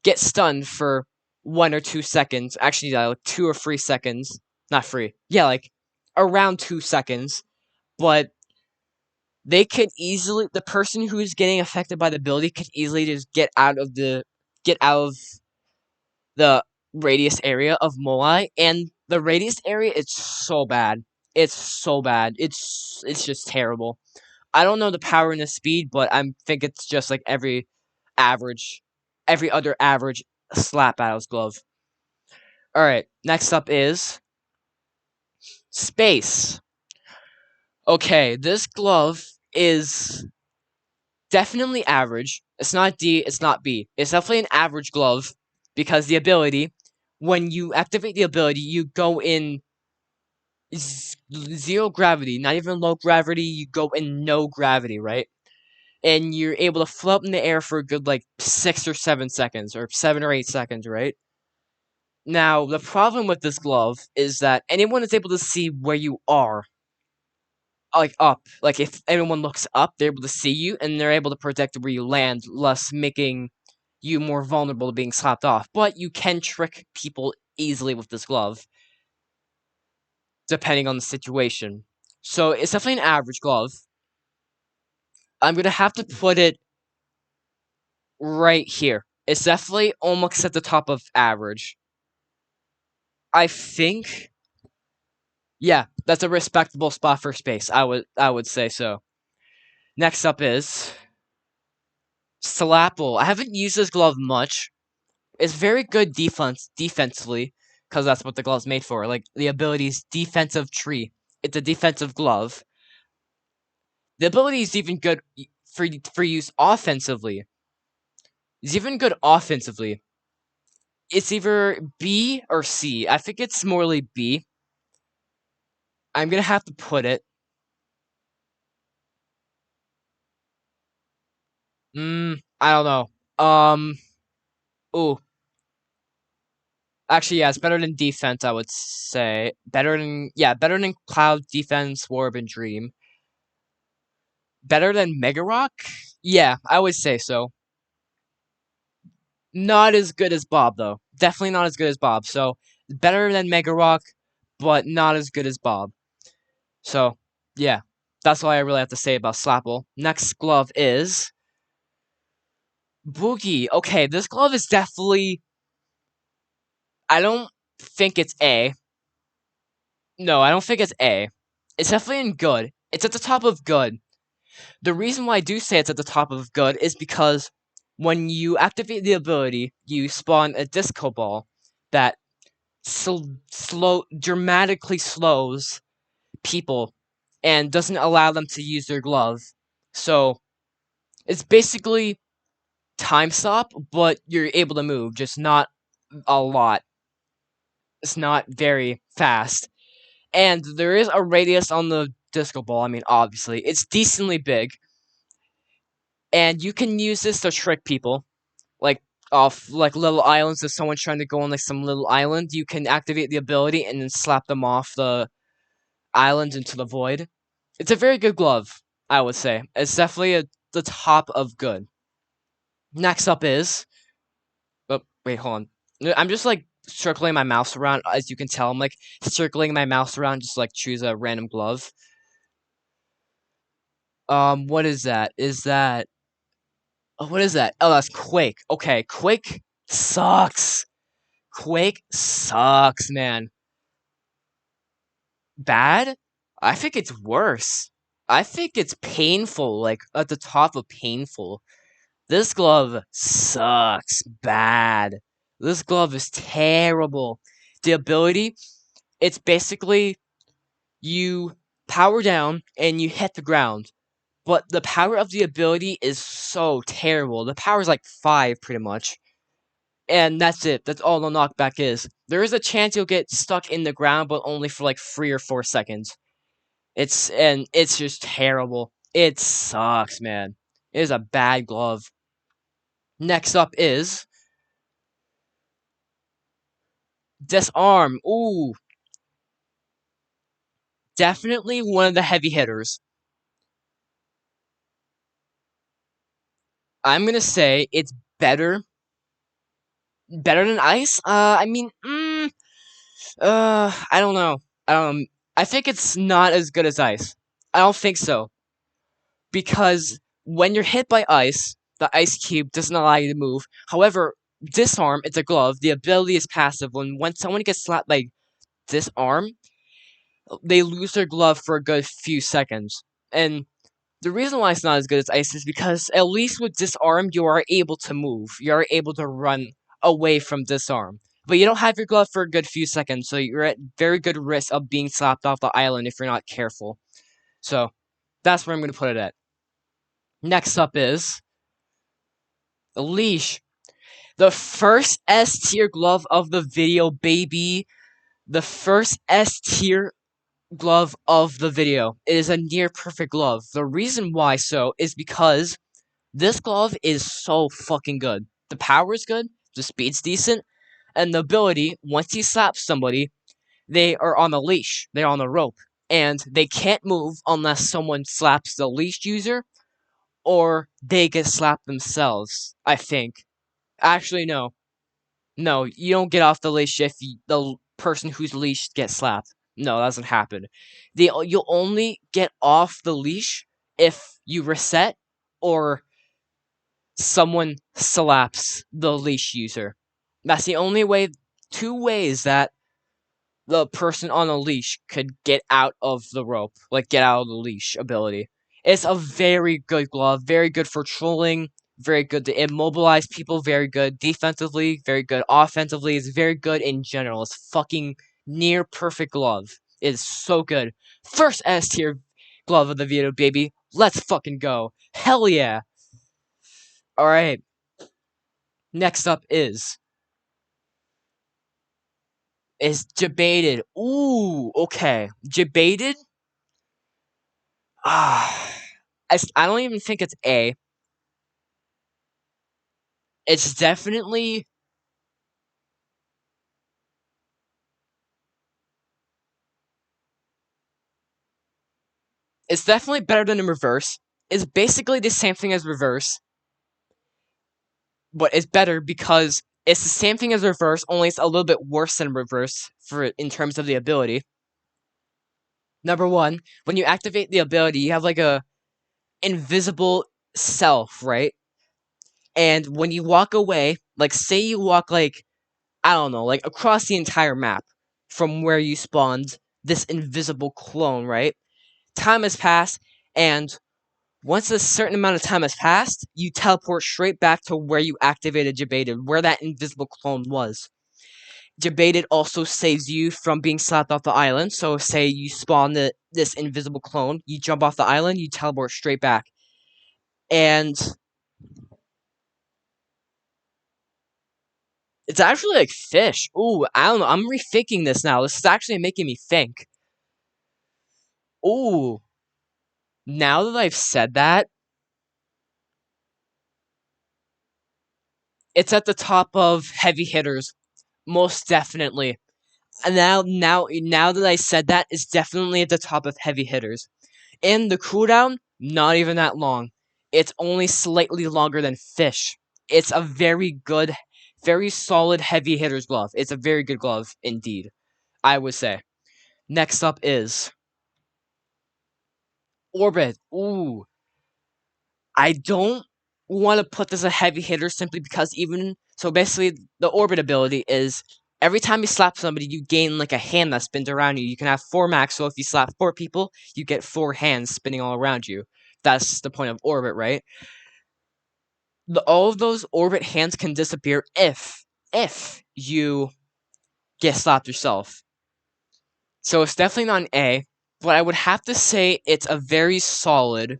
Speaker 1: get stunned for 1 or 2 seconds. Actually, yeah, like 2 or 3 seconds. Not free. Yeah, like around 2 seconds. But the person who is getting affected by the ability could easily just get out of the radius area of Moai, and the radius area it's so bad. It's so bad. It's just terrible. I don't know the power and the speed, but I think it's just like average every other average slap battles glove. Alright, next up is Space. Okay, this glove is definitely average. It's not D, it's not B. It's definitely an average glove because the ability, when you activate the ability, you go in zero gravity, not even low gravity, you go in no gravity, right? And you're able to float in the air for a good like 6 or 7 seconds, or 7 or 8 seconds, right? Now, the problem with this glove is that anyone is able to see where you are, like up. Like if anyone looks up, they're able to see you, and they're able to predict where you land, thus making you more vulnerable to being slapped off. But you can trick people easily with this glove, depending on the situation. So it's definitely an average glove. I'm gonna have to put it right here. It's definitely almost at the top of average. I think, yeah, that's a respectable spot for space. I would say so. Next up is Slapple. I haven't used this glove much. It's very good defensively, because that's what the glove's made for. Like the ability's defensive tree. It's a defensive glove. The ability is even good for use offensively. It's even good offensively. It's either B or C. I think it's morely B. I'm gonna have to put it. I don't know. Ooh. Actually, yeah, it's better than defense, I would say. Better than Cloud, Defense, Warp, and Dream. Better than Mega Rock? Yeah, I would say so. Not as good as Bob, though. Definitely not as good as Bob. So, better than Mega Rock, but not as good as Bob. So, yeah. That's all I really have to say about Slapple. Next glove is Boogie. Okay, this glove is definitely. I don't think it's A. No, I don't think it's A. It's definitely in good. It's at the top of good. The reason why I do say it's at the top of good is because when you activate the ability, you spawn a disco ball that dramatically slows people and doesn't allow them to use their glove. So it's basically time stop, but you're able to move, just not a lot. It's not very fast. And there is a radius on the disco ball. I mean, obviously, it's decently big, and you can use this to trick people, like off like little islands. If someone's trying to go on like some little island, you can activate the ability and then slap them off the island into the void. It's a very good glove, I would say. It's definitely the top of good. Next up is. Oh, wait, hold on. I'm just like circling my mouse around. As you can tell, I'm like circling my mouse around, just like choose a random glove. What is that? Is that. Oh, what is that? Oh, that's Quake. Okay, Quake sucks. Quake sucks, man. Bad? I think it's worse. I think it's painful, like at the top of painful. This glove sucks bad. This glove is terrible. The ability, it's basically you power down and you hit the ground. But the power of the ability is so terrible. The power is like 5 pretty much. And that's it. That's all the knockback is. There is a chance you'll get stuck in the ground, but only for like 3 or 4 seconds. It's just terrible. It sucks, man. It is a bad glove. Next up is Disarm. Ooh, definitely one of the heavy hitters. I'm gonna say it's better than Ice. I mean, I don't know. I think it's not as good as Ice. I don't think so, because when you're hit by ice, the ice cube doesn't allow you to move. However, disarm, it's a glove. The ability is passive. When someone gets slapped by disarm, they lose their glove for a good few seconds. And the reason why it's not as good as ice is because at least with disarm, you are able to move. You are able to run away from disarm. But you don't have your glove for a good few seconds, so you're at very good risk of being slapped off the island if you're not careful. So that's where I'm going to put it at. Next up is the leash. The first S tier glove of the video, baby. The first S tier glove of the video. It is a near perfect glove. The reason why so is because this glove is so fucking good. The power is good, the speed's decent, and the ability, once you slap somebody, they are on a leash. They're on a rope. And they can't move unless someone slaps the leash user or they get slapped themselves, I think. Actually, no. No, you don't get off the leash if the person who's leashed gets slapped. No, that doesn't happen. You'll only get off the leash if you reset or someone slaps the leash user. That's the only way, two ways that the person on a leash could get out of the rope, like get out of the leash ability. It's a very good glove, very good for trolling, very good to immobilize people, very good defensively, very good offensively. It's very good in general. It's fucking near perfect glove. It's so good. First S tier glove of the video, baby. Let's fucking go. Hell yeah. Alright, next up is debated. Ooh, okay. Debated? Ah, I don't even think it's A. It's definitely it's definitely better than in reverse. It's basically the same thing as reverse, but it's better because it's the same thing as reverse, only it's a little bit worse than reverse for in terms of the ability. Number one, when you activate the ability, you have like a invisible self, right? And when you walk away, like say you walk like I don't know, like across the entire map from where you spawned this invisible clone, right? Time has passed, and once a certain amount of time has passed, you teleport straight back to where you activated Jebaited, where that invisible clone was. Jebaited also saves you from being slapped off the island, so say you spawn this invisible clone, you jump off the island, you teleport straight back. And it's actually like fish. Ooh, I don't know, I'm rethinking this now. This is actually making me think. Ooh, now that I've said that, it's at the top of heavy hitters, most definitely. And now that I said that, it's definitely at the top of heavy hitters. And the cooldown, not even that long. It's only slightly longer than fish. It's a very good, very solid heavy hitters glove. It's a very good glove indeed, I would say. Next up is Orbit. Ooh, I don't want to put this a heavy hitter simply because even so basically the orbit ability is every time you slap somebody you gain like a hand that spins around you. You can have 4 max, so if you slap 4 people, you get 4 hands spinning all around you. That's the point of orbit, right? All of those orbit hands can disappear if you get slapped yourself. So it's definitely not an A, but I would have to say it's a very solid.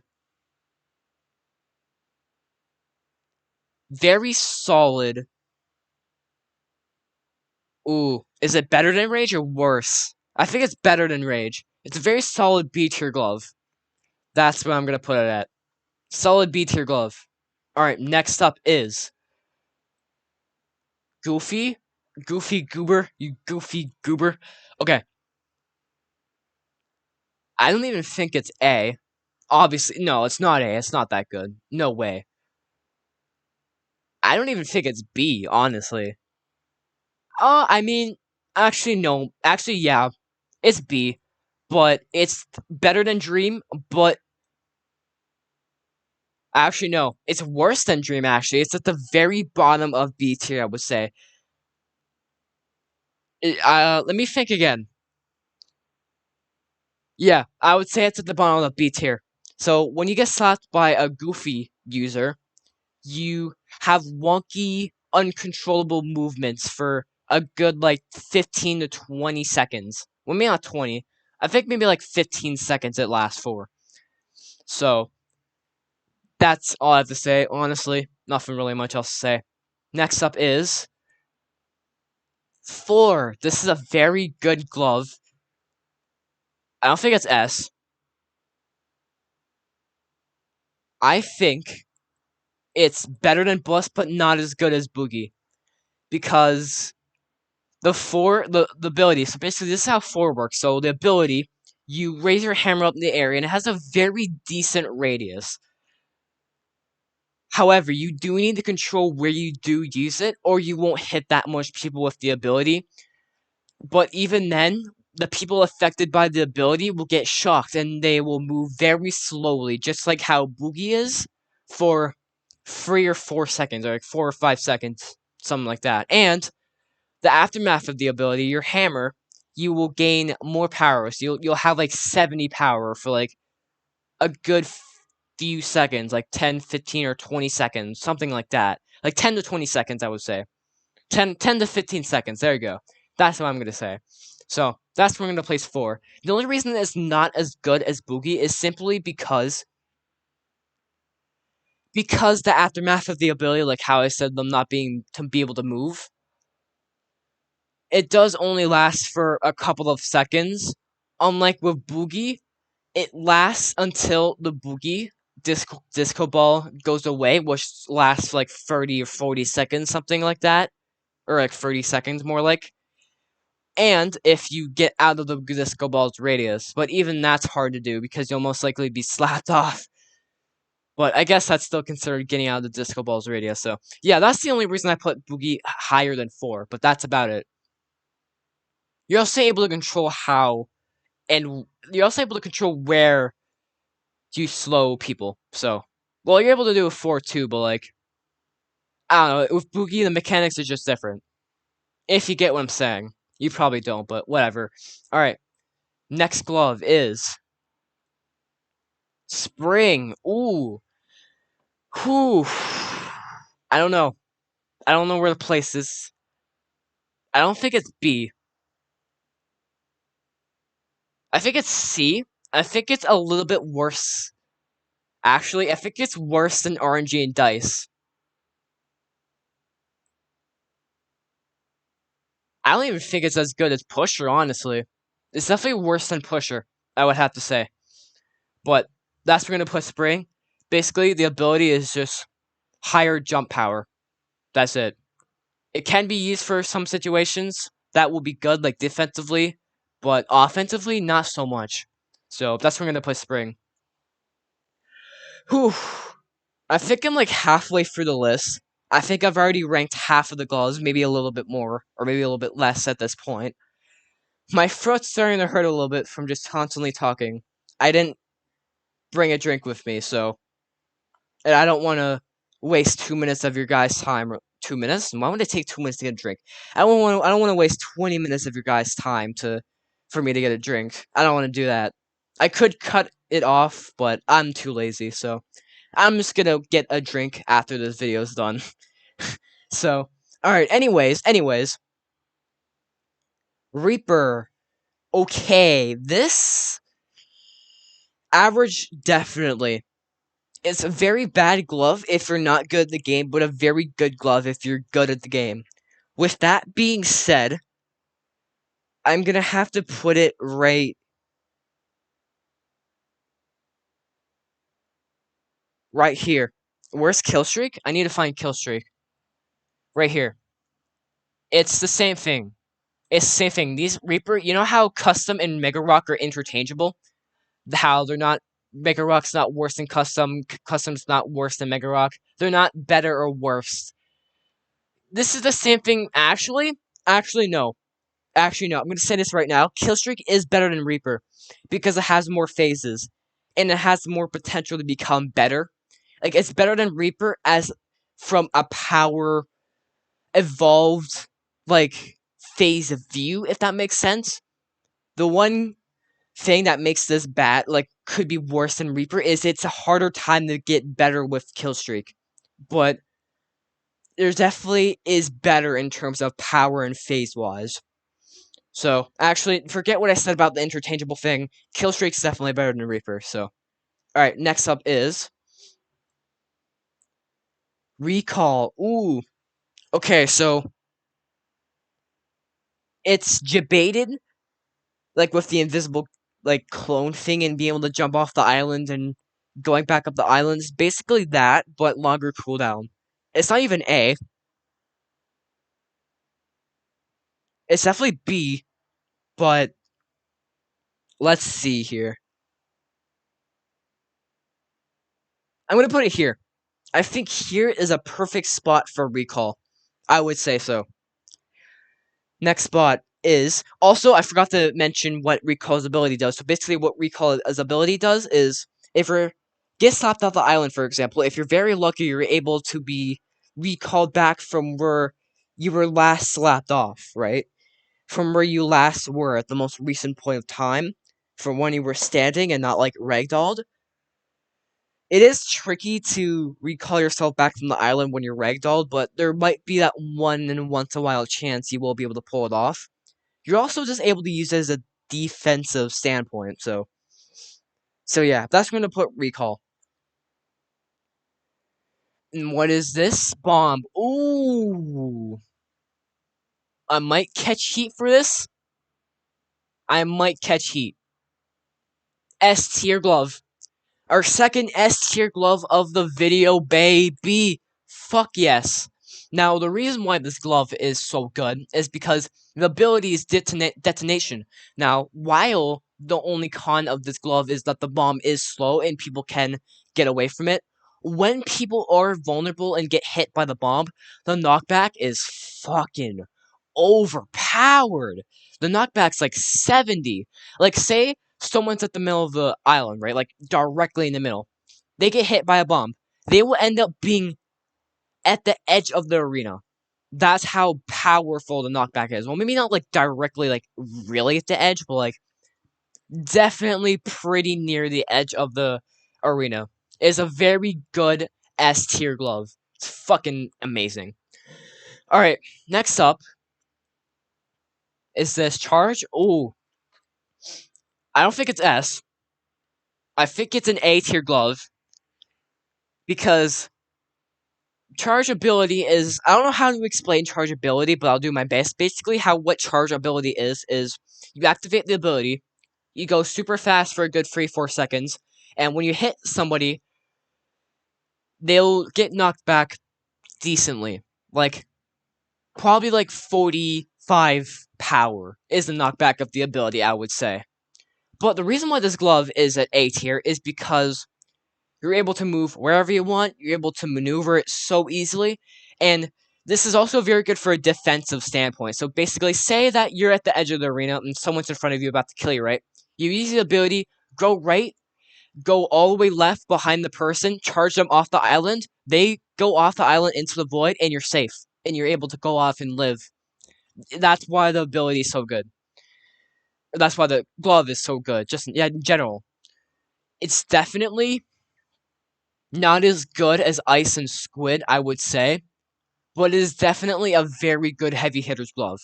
Speaker 1: Ooh, is it better than Rage or worse? I think it's better than Rage. It's a very solid B tier glove. That's what I'm gonna put it at. Solid B tier glove. Alright, next up is Goofy. Goofy Goober. You goofy goober. Okay, I don't even think it's A. Obviously, no, it's not A. It's not that good. No way. I don't even think it's B, honestly. I mean, actually, no. Actually, yeah, it's B. But it's better than Dream, but actually, no. It's worse than Dream, actually. It's at the very bottom of B tier, I would say. Let me think again. Yeah, I would say it's at the bottom of B tier. So, when you get slapped by a Goofy user, you have wonky, uncontrollable movements for a good, like, 15 to 20 seconds. Well, maybe not 20. I think maybe, like, 15 seconds it lasts for. So, That's all I have to say, honestly. Nothing really much else to say. Next up is 4. This is a very good glove. I don't think it's S. I think it's better than Bus, but not as good as Boogie. Because the ability, so basically this is how 4 works. So the ability, you raise your hammer up in the air, and it has a very decent radius. However, you do need to control where you do use it, or you won't hit that much people with the ability. But even then, the people affected by the ability will get shocked and they will move very slowly, just like how Boogie is for 3 or 4 seconds, or like 4 or 5 seconds, something like that. And the aftermath of the ability, your hammer, you will gain more power. So you'll have like 70 power for like a good few seconds, like 10, 15, or 20 seconds, something like that. Like 10 to 20 seconds, I would say. 10 to 15 seconds. There you go. That's what I'm going to say. So that's where I'm going to place 4. The only reason it's not as good as Boogie is simply because the aftermath of the ability, like how I said, them not being to be able to move, it does only last for a couple of seconds. Unlike with Boogie, it lasts until the Boogie disco ball goes away, which lasts like 30 or 40 seconds, something like that, or like 30 seconds more like. And if you get out of the disco ball's radius, but even that's hard to do because you'll most likely be slapped off. But I guess that's still considered getting out of the disco ball's radius. So yeah, that's the only reason I put Boogie higher than 4. But that's about it. You're also able to control how, and you're also able to control where you slow people. So, well, you're able to do a 4 too, but like, I don't know, with Boogie, the mechanics are just different. If you get what I'm saying. You probably don't, but whatever. Alright, next glove is Spring. Ooh. Whew. I don't know. I don't know where the place is. I don't think it's B. I think it's C. I think it's a little bit worse. Actually, I think it's worse than RNG and Dice. I don't even think it's as good as Pusher, honestly. It's definitely worse than Pusher, I would have to say. But that's where we're gonna put Spring. Basically, the ability is just higher jump power. That's it. It can be used for some situations that will be good, like defensively, but offensively, not so much. So that's where I'm gonna put Spring. Whew. I think I'm like halfway through the list. I think I've already ranked half of the gloves, maybe a little bit more, or maybe a little bit less at this point. My throat's starting to hurt a little bit from just constantly talking. I didn't bring a drink with me, so and I don't want to waste 2 minutes of your guys' time. 2 minutes? Why would it take 2 minutes to get a drink? I don't want. I don't want to waste 20 minutes of your guys' time for me to get a drink. I don't want to do that. I could cut it off, but I'm too lazy. So I'm just gonna get a drink after this video's done. So, all right. Anyways, Reaper. Okay, this average definitely. It's a very bad glove if you're not good at the game, but a very good glove if you're good at the game. With that being said, I'm gonna have to put it right here. Where's Killstreak? I need to find Killstreak. Right here. It's the same thing. It's the same thing. These Reaper, you know how Custom and Mega Rock are interchangeable? How they're not Mega Rock's not worse than Custom, Custom's not worse than Mega Rock. They're not better or worse. This is the same thing actually. Actually no. Actually, no. I'm going to say this right now. Killstreak is better than Reaper because it has more phases and it has more potential to become better. Like, it's better than Reaper as from a power evolved, like, phase of view, if that makes sense. The one thing that makes this bad, like, could be worse than Reaper is it's a harder time to get better with Killstreak. But there definitely is better in terms of power and phase wise. So, actually, forget what I said about the interchangeable thing. Killstreak's definitely better than Reaper, so. Alright, next up is Recall. Ooh. Okay, so it's debated, like with the invisible like clone thing and being able to jump off the island and going back up the islands. Basically that, but longer cooldown. It's not even A. It's definitely B, but let's see here. I'm gonna put it here. I think here is a perfect spot for recall. I would say so. Next spot is also I forgot to mention what recall's ability does. So basically, what recall's ability does is if you get slapped off the island, for example, if you're very lucky, you're able to be recalled back from where you were last slapped off, right? From where you last were at the most recent point of time, from when you were standing and not like ragdolled. It is tricky to recall yourself back from the island when you're ragdolled, but there might be that one in once a while chance you will be able to pull it off. You're also just able to use it as a defensive standpoint, so yeah, that's gonna put recall. And what is this? Bomb. Ooh. I might catch heat for this. I might catch heat. S tier glove. Our second S tier glove of the video, baby. Fuck yes. Now, the reason why this glove is so good is because the ability is detonation. Now, while the only con of this glove is that the bomb is slow and people can get away from it, when people are vulnerable and get hit by the bomb, the knockback is fucking overpowered. The knockback's like 70. Like, say someone's at the middle of the island, right? Like directly in the middle. They get hit by a bomb. They will end up being at the edge of the arena. That's how powerful the knockback is. Well, maybe not like directly, like really at the edge, but like definitely pretty near the edge of the arena. It's a very good S tier glove. It's fucking amazing. All right, next up is this charge. Ooh, I don't think it's S. I think it's an A tier glove because charge ability is I don't know how to explain charge ability, but I'll do my best. Basically, how what charge ability is you activate the ability, you go super fast for a good 3-4 seconds, and when you hit somebody, they'll get knocked back decently. Like probably like 45 power is the knockback of the ability, I would say. But the reason why this glove is at A tier is because you're able to move wherever you want. You're able to maneuver it so easily. And this is also very good for a defensive standpoint. So basically, say that you're at the edge of the arena and someone's in front of you about to kill you, right? You use the ability, go right, go all the way left behind the person, charge them off the island. They go off the island into the void, and you're safe. And you're able to go off and live. That's why the ability is so good. That's why the glove is so good. Just, yeah, in general. It's definitely not as good as Ice and Squid, I would say, but it is definitely a very good heavy hitter's glove.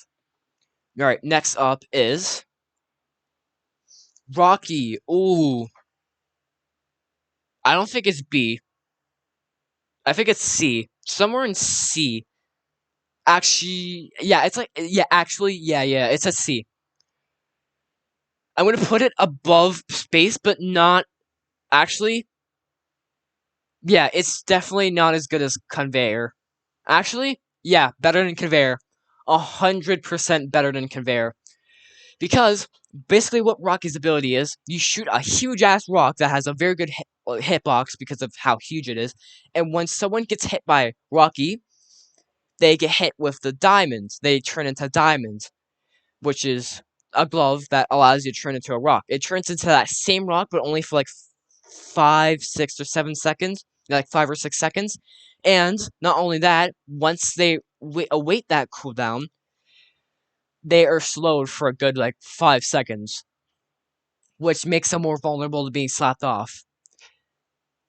Speaker 1: Alright, next up is Rocky. Ooh. I don't think it's B. I think it's C. Somewhere in C. Actually, yeah, it's like, yeah, actually, yeah, it's a C. I'm gonna put it above space, but not actually. Yeah, it's definitely not as good as Conveyor. Actually, yeah, better than Conveyor. 100% better than Conveyor. Because basically, what Rocky's ability is, you shoot a huge ass rock that has a very good hitbox because of how huge it is, and when someone gets hit by Rocky, they get hit with the diamonds. They turn into diamonds, which is a glove that allows you to turn into a rock. It turns into that same rock, but only for like 5, 6, or 7 seconds, like 5 or 6 seconds. And not only that, once they await that cooldown, they are slowed for a good like 5 seconds, which makes them more vulnerable to being slapped off.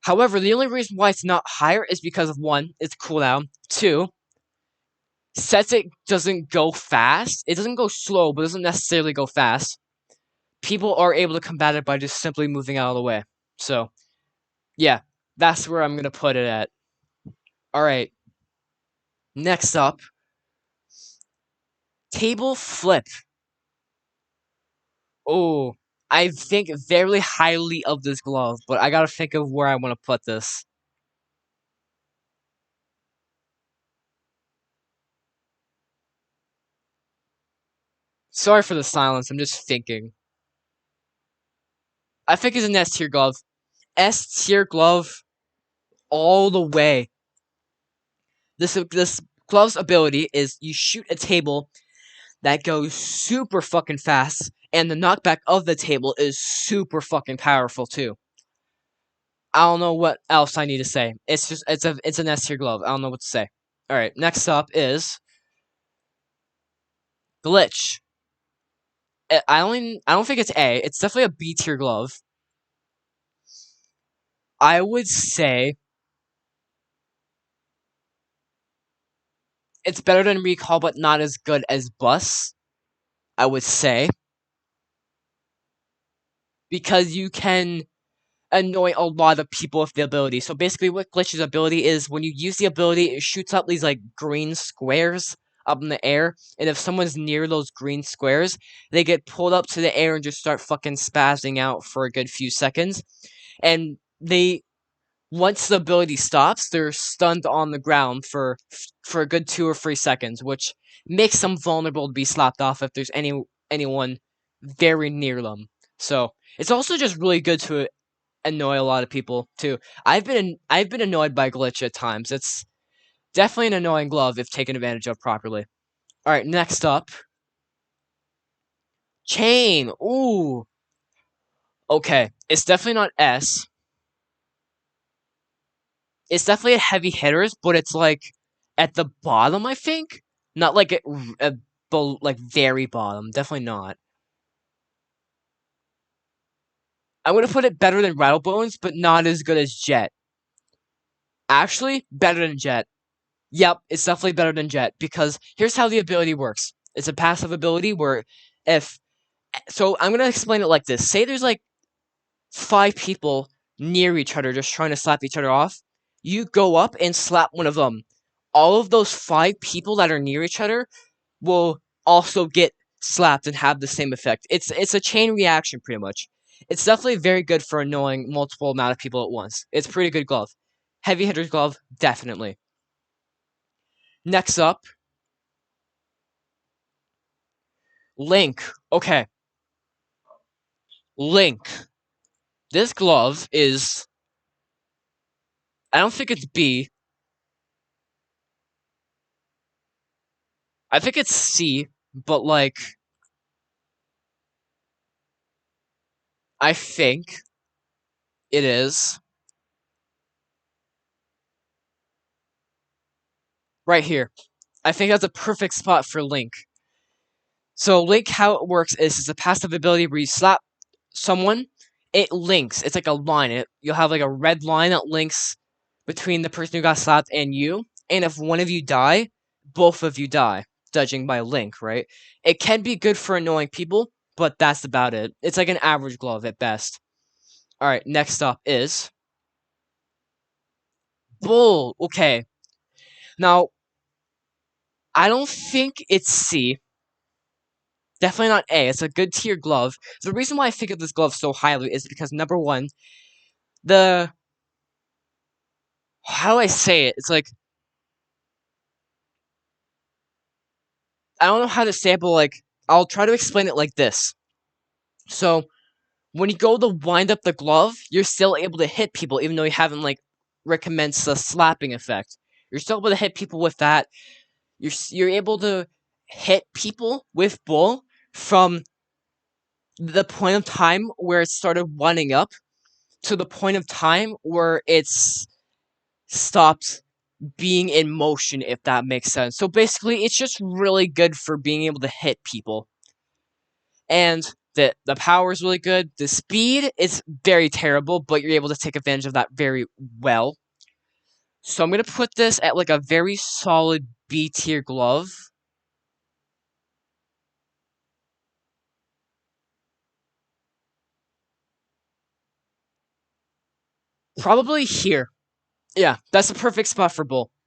Speaker 1: However, the only reason why it's not higher is because of one, its cooldown. Two, since it doesn't go fast, it doesn't go slow, but doesn't necessarily go fast. People are able to combat it by just simply moving out of the way. So, yeah, that's where I'm gonna put it at. Alright, next up, table flip. Oh, I think very highly of this glove, but I gotta think of where I want to put this. Sorry for the silence, I'm just thinking. I think it's an S tier glove. S tier glove all the way. This glove's ability is you shoot a table that goes super fucking fast, and the knockback of the table is super fucking powerful too. I don't know what else I need to say. It's an S tier glove. I don't know what to say. All right, next up is glitch. I don't think it's A. It's definitely a B tier glove. I would say it's better than recall, but not as good as bus. I would say because you can annoy a lot of people with the ability. So basically, what Glitch's ability is when you use the ability, it shoots up these like green squares up in the air, and if someone's near those green squares, they get pulled up to the air and just start fucking spazzing out for a good few seconds. And they once the ability stops, they're stunned on the ground for a good 2 or 3 seconds, which makes them vulnerable to be slapped off if there's anyone very near them. So it's also just really good to annoy a lot of people too. I've been annoyed by glitch at times. It's definitely an annoying glove if taken advantage of properly. All right, next up, chain. Ooh, okay. It's definitely not S. It's definitely a heavy hitters, but it's like at the bottom, I think. Not like like very bottom. Definitely not. I'm gonna put it better than Rattlebones, but not as good as Jet. Actually, better than Jet. Yep, it's definitely better than Jet because here's how the ability works. It's a passive ability where if so I'm gonna explain it like this. Say there's like 5 people near each other just trying to slap each other off. You go up and slap one of them. All of those 5 people that are near each other will also get slapped and have the same effect. It's a chain reaction pretty much. It's definitely very good for annoying multiple amount of people at once. It's pretty good glove. Heavy hitters glove, definitely. Next up, Link. Okay, Link. This glove is I don't think it's B. I think it's C, but like I think it is right here. I think that's a perfect spot for Link. So Link, how it works is it's a passive ability where you slap someone, it links. It's like a line. You'll have like a red line that links between the person who got slapped and you. And if one of you die, both of you die, judging by Link, right? It can be good for annoying people, but that's about it. It's like an average glove at best. Alright, next up is Bull. Okay. Now, I don't think it's C. Definitely not A. It's a good tier glove. The reason why I think of this glove so highly is because number one, the how do I say it? It's like I don't know how to say it, but like I'll try to explain it like this. So when you go to wind up the glove, you're still able to hit people even though you haven't like recommenced the slapping effect. You're still able to hit people with that. You're able to hit people with bull from the point of time where it started winding up to the point of time where it's stopped being in motion, if that makes sense. So basically, it's just really good for being able to hit people. And the power is really good. The speed is very terrible, but you're able to take advantage of that very well. So I'm gonna put this at like a very solid B tier glove. Probably here. Yeah, that's the perfect spot for Bull.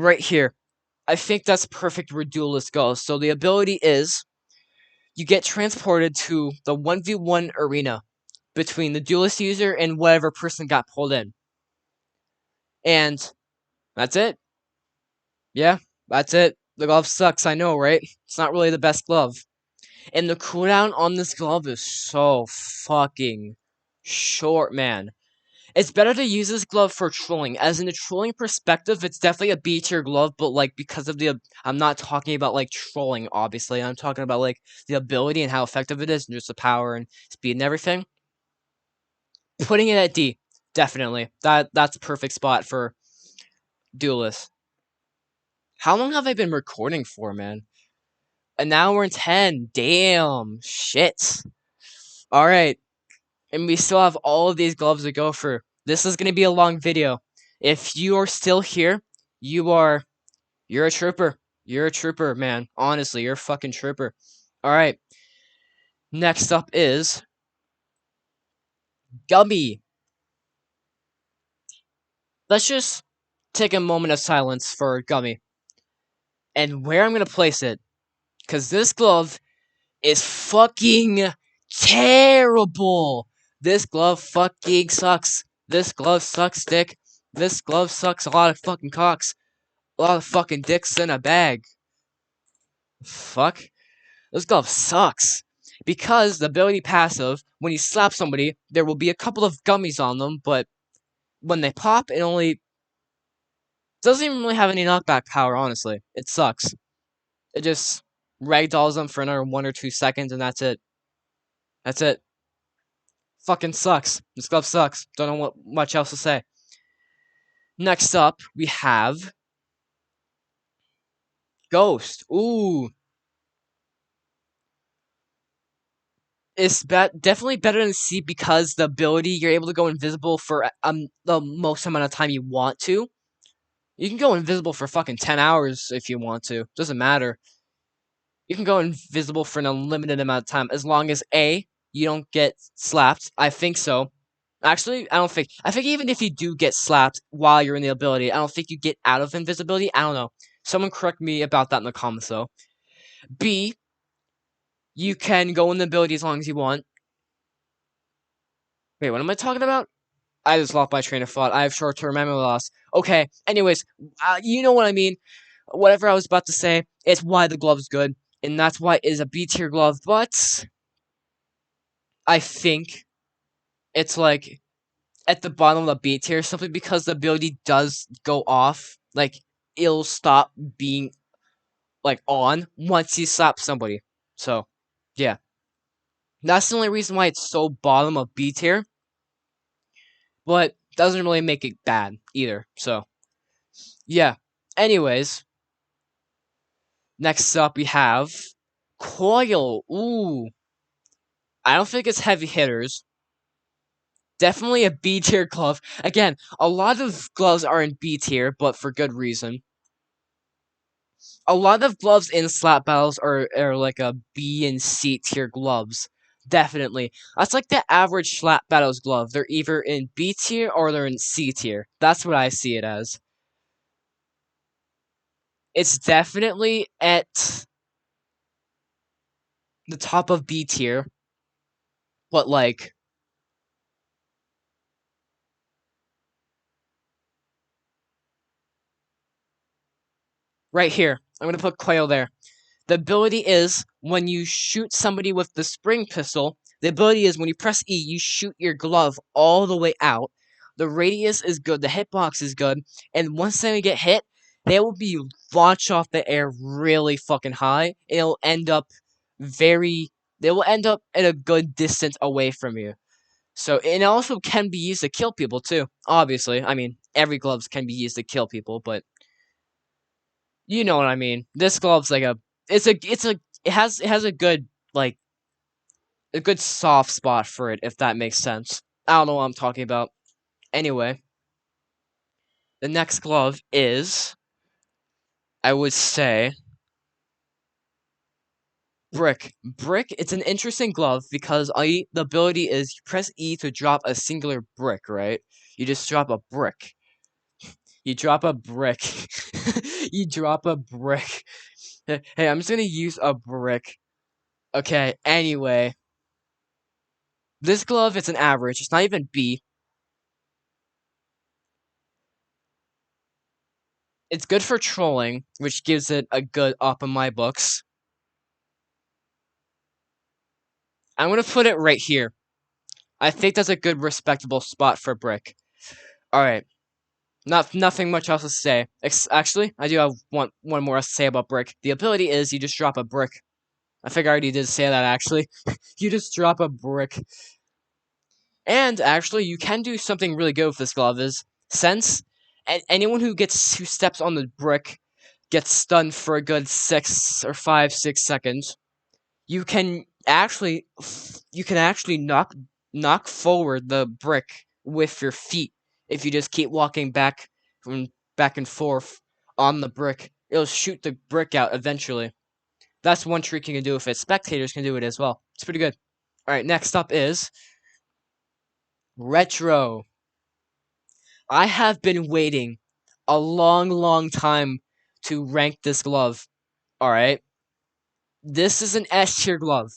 Speaker 1: right here. I think that's perfect where duelist goes. So the ability is you get transported to the 1v1 arena between the duelist user and whatever person got pulled in. And that's it. Yeah, that's it. The glove sucks, I know, right? It's not really the best glove. And the cooldown on this glove is so fucking short, man. It's better to use this glove for trolling. As in the trolling perspective, it's definitely a B tier glove, but like because of the I'm not talking about like trolling, obviously. I'm talking about like the ability and how effective it is, and just the power and speed and everything. Putting it at D, definitely. That's a perfect spot for Duelist. How long have I been recording for, man? An hour and 10. Damn. Shit. Alright. And we still have all of these gloves to go through. This is gonna be a long video. If you are still here, you are you're a trooper. You're a trooper, man. Honestly, you're a fucking trooper. Alright. Next up is Gummy. Let's just take a moment of silence for Gummy. And where I'm gonna place it. Cause this glove is fucking terrible. This glove fucking sucks. This glove sucks dick. This glove sucks a lot of fucking cocks. A lot of fucking dicks in a bag. Fuck. This glove sucks. Because the ability passive, when you slap somebody, there will be a couple of gummies on them, but when they pop, it only doesn't even really have any knockback power, honestly. It sucks. It just ragdolls them for another 1 or 2 seconds, and that's it. That's it. Fucking sucks. This glove sucks. Don't know what much else to say. Next up, we have Ghost. Ooh, it's definitely better than C because the ability you're able to go invisible for the most amount of time you want to. You can go invisible for fucking 10 hours if you want to. Doesn't matter. You can go invisible for an unlimited amount of time as long as A, you don't get slapped. I think so. Actually, I don't think. I think even if you do get slapped while you're in the ability, I don't think you get out of invisibility. I don't know. Someone correct me about that in the comments though. B, you can go in the ability as long as you want. Wait, what am I talking about? I just lost my train of thought. I have short-term memory loss. Okay, anyways, you know what I mean. Whatever I was about to say, it's why the glove's good, and that's why it is a B tier glove, but I think it's like at the bottom of the B tier simply because the ability does go off. Like, it'll stop being like on once you slap somebody. So, yeah. That's the only reason why it's so bottom of B tier, but doesn't really make it bad either. So, yeah. Anyways, next up we have Coil. Ooh. I don't think it's heavy hitters. Definitely a B tier glove. Again, a lot of gloves are in B tier, but for good reason. A lot of gloves in slap battles are like a B and C tier gloves. Definitely. That's like the average slap battles glove. They're either in B tier or they're in C tier. That's what I see it as. It's definitely at the top of B tier, but like right here. I'm gonna put Quail there. The ability is when you shoot somebody with the spring pistol, the ability is when you press E, you shoot your glove all the way out. The radius is good, the hitbox is good, and once they get hit, they will be launched off the air really fucking high. It'll end up very they will end up at a good distance away from you. So it also can be used to kill people too. Obviously. I mean, every gloves can be used to kill people, but you know what I mean. This glove's like it has a good like a good soft spot for it if that makes sense. I don't know what I'm talking about. Anyway, the next glove is I would say Brick. Brick, it's an interesting glove because the ability is you press E to drop a singular brick, right? You just drop a brick. You drop a brick. You drop a brick. Hey, I'm just gonna use a brick. Okay, anyway. This glove is an average. It's not even B. It's good for trolling, which gives it a good up in my books. I'm gonna put it right here. I think that's a good respectable spot for brick. Alright. Nothing much else to say. Actually, I do have one more to say about brick. The ability is you just drop a brick. I think I already did say that actually. You just drop a brick. And actually, you can do something really good with this glove is since anyone who steps on the brick gets stunned for a good 6 seconds. You can actually knock forward the brick with your feet if you just keep walking back and forth on the brick. It'll shoot the brick out eventually. That's one trick you can do with it. Spectators can do it as well. It's pretty good. All right, next up is retro. I have been waiting a long time to rank this glove. All right, this is an S tier glove.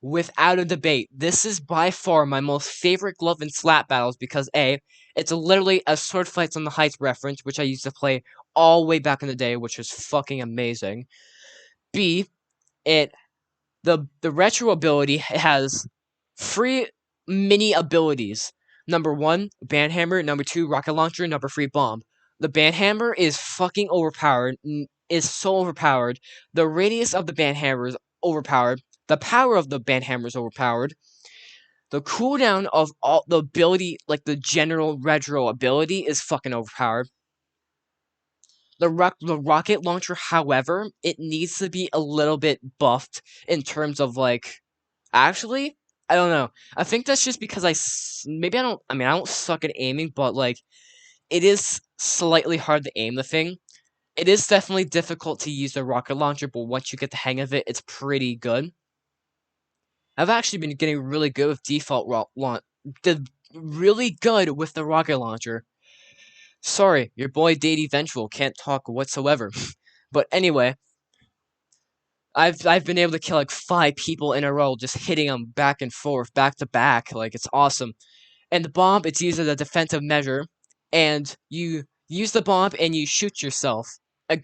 Speaker 1: Without a debate, this is by far my most favorite glove in slap battles because A, it's literally a sword fights on the heights reference, which I used to play all way back in the day, which was fucking amazing. B, it the retro ability has three mini abilities. Number one, band hammer. Number two, rocket launcher. Number three, bomb. The band hammer is fucking overpowered. Is so overpowered. The radius of the band hammer is overpowered. The power of the band hammer is overpowered. The cooldown of all the ability, like the general retro ability, is fucking overpowered. The rocket launcher, however, it needs to be a little bit buffed in terms of like. Actually, I don't know. I think that's just because maybe I don't. I mean, I don't suck at aiming, but like, it is slightly hard to aim the thing. It is definitely difficult to use the rocket launcher, but once you get the hang of it, it's pretty good. I've actually been getting really good with default launch. Really good with the rocket launcher. Sorry, your boy Dady Vengeful can't talk whatsoever. But anyway, I've been able to kill like 5 people in a row, just hitting them back and forth, back to back. Like it's awesome. And the bomb, it's used as a defensive measure, and you use the bomb and you shoot yourself a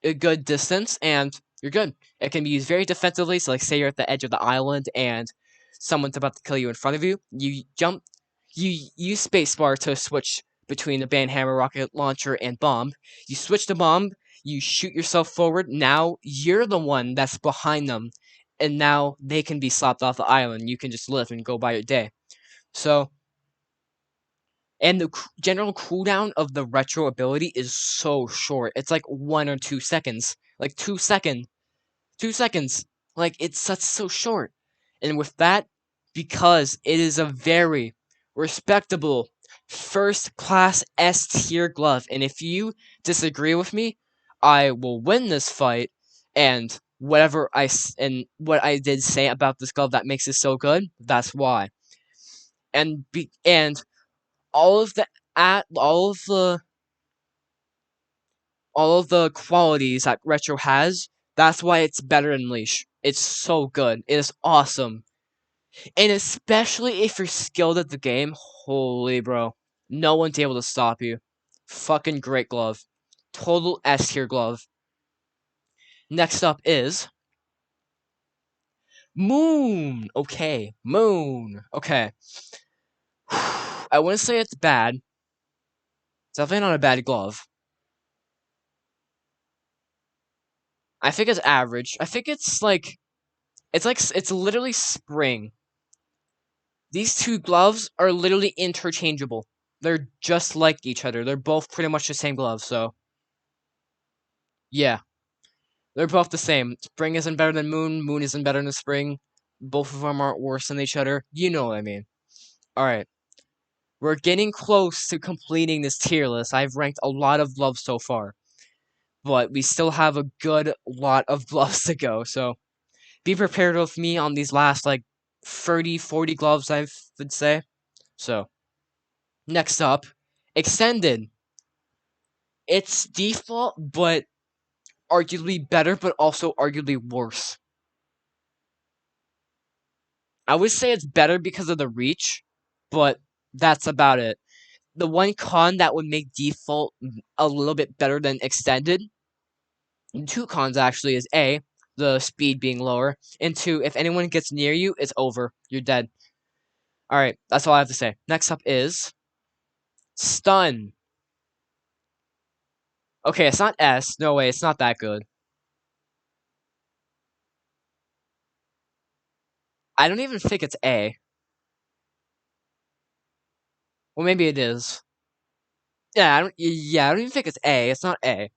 Speaker 1: a good distance, and you're good. It can be used very defensively. So like, say you're at the edge of the island and someone's about to kill you in front of you, you jump, you use spacebar to switch between the band hammer, rocket launcher, and bomb. You switch the bomb, you shoot yourself forward. Now you're the one that's behind them, and now they can be slapped off the island. You can just live and go by your day. So, and the general cooldown of the retro ability is so short. It's like 1 or 2 seconds. Like 2 seconds. 2 seconds. Like it's such so short. And with that, because it is a very respectable first class S tier glove. And if you disagree with me, I will win this fight. And what I did say about this glove that makes it so good, that's why. And all of the at all of the qualities that retro has, that's why it's better than leash. It's so good. It is awesome. And especially if you're skilled at the game, holy bro. No one's able to stop you. Fucking great glove. Total S tier glove. Next up is Moon. Okay, Moon. Okay. I wouldn't say it's bad. It's definitely not a bad glove. I think it's average. I think it's literally spring. These two gloves are literally interchangeable. They're just like each other. They're both pretty much the same glove, so yeah. They're both the same. Spring isn't better than moon, moon isn't better than spring. Both of them aren't worse than each other. You know what I mean. Alright. We're getting close to completing this tier list. I've ranked a lot of gloves so far. But we still have a good lot of gloves to go, so be prepared with me on these last like 30-40 gloves I would say. So next up, extended. It's default, but arguably better, but also arguably worse. I would say it's better because of the reach, but that's about it. The one con that would make default a little bit better than extended, and two cons actually, is A, the speed being lower, and two, if anyone gets near you, it's over. You're dead. Alright, that's all I have to say. Next up is stun. Okay, it's not S. No way, it's not that good. I don't even think it's A. Well, maybe it is. I don't even think it's A. It's not A.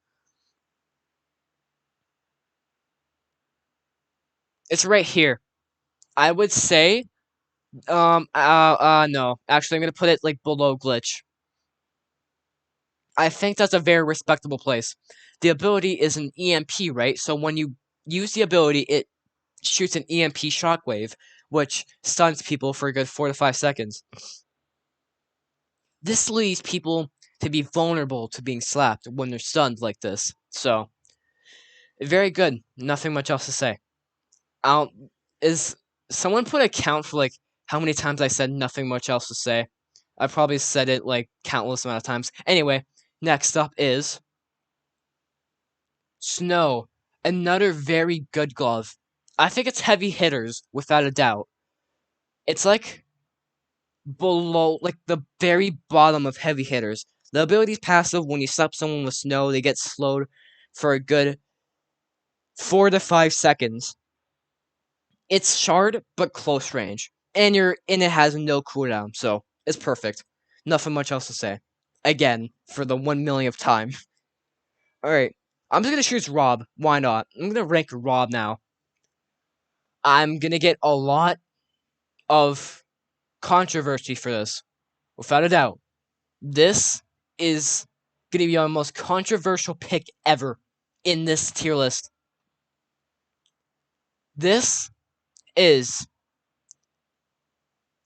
Speaker 1: It's right here. I would say, no. Actually, I'm gonna put it like below glitch. I think that's a very respectable place. The ability is an EMP, right? So when you use the ability, it shoots an EMP shockwave, which stuns people for a good 4 to 5 seconds. This leads people to be vulnerable to being slapped when they're stunned like this. So, very good. Nothing much else to say. Is someone put a count for like how many times I said nothing much else to say? I probably said it like countless amount of times. Anyway, next up is Snow. Another very good glove. I think it's heavy hitters, without a doubt. It's like below, like the very bottom of heavy hitters. The ability's passive. When you slap someone with Snow, they get slowed for a good 4 to 5 seconds. It's shard, but close range. And it has no cooldown, so it's perfect. Nothing much else to say. Again, for the 1 millionth time. Alright. I'm just gonna choose Rob. Why not? I'm gonna rank Rob now. I'm gonna get a lot of controversy for this. Without a doubt. This is gonna be our most controversial pick ever in this tier list. This is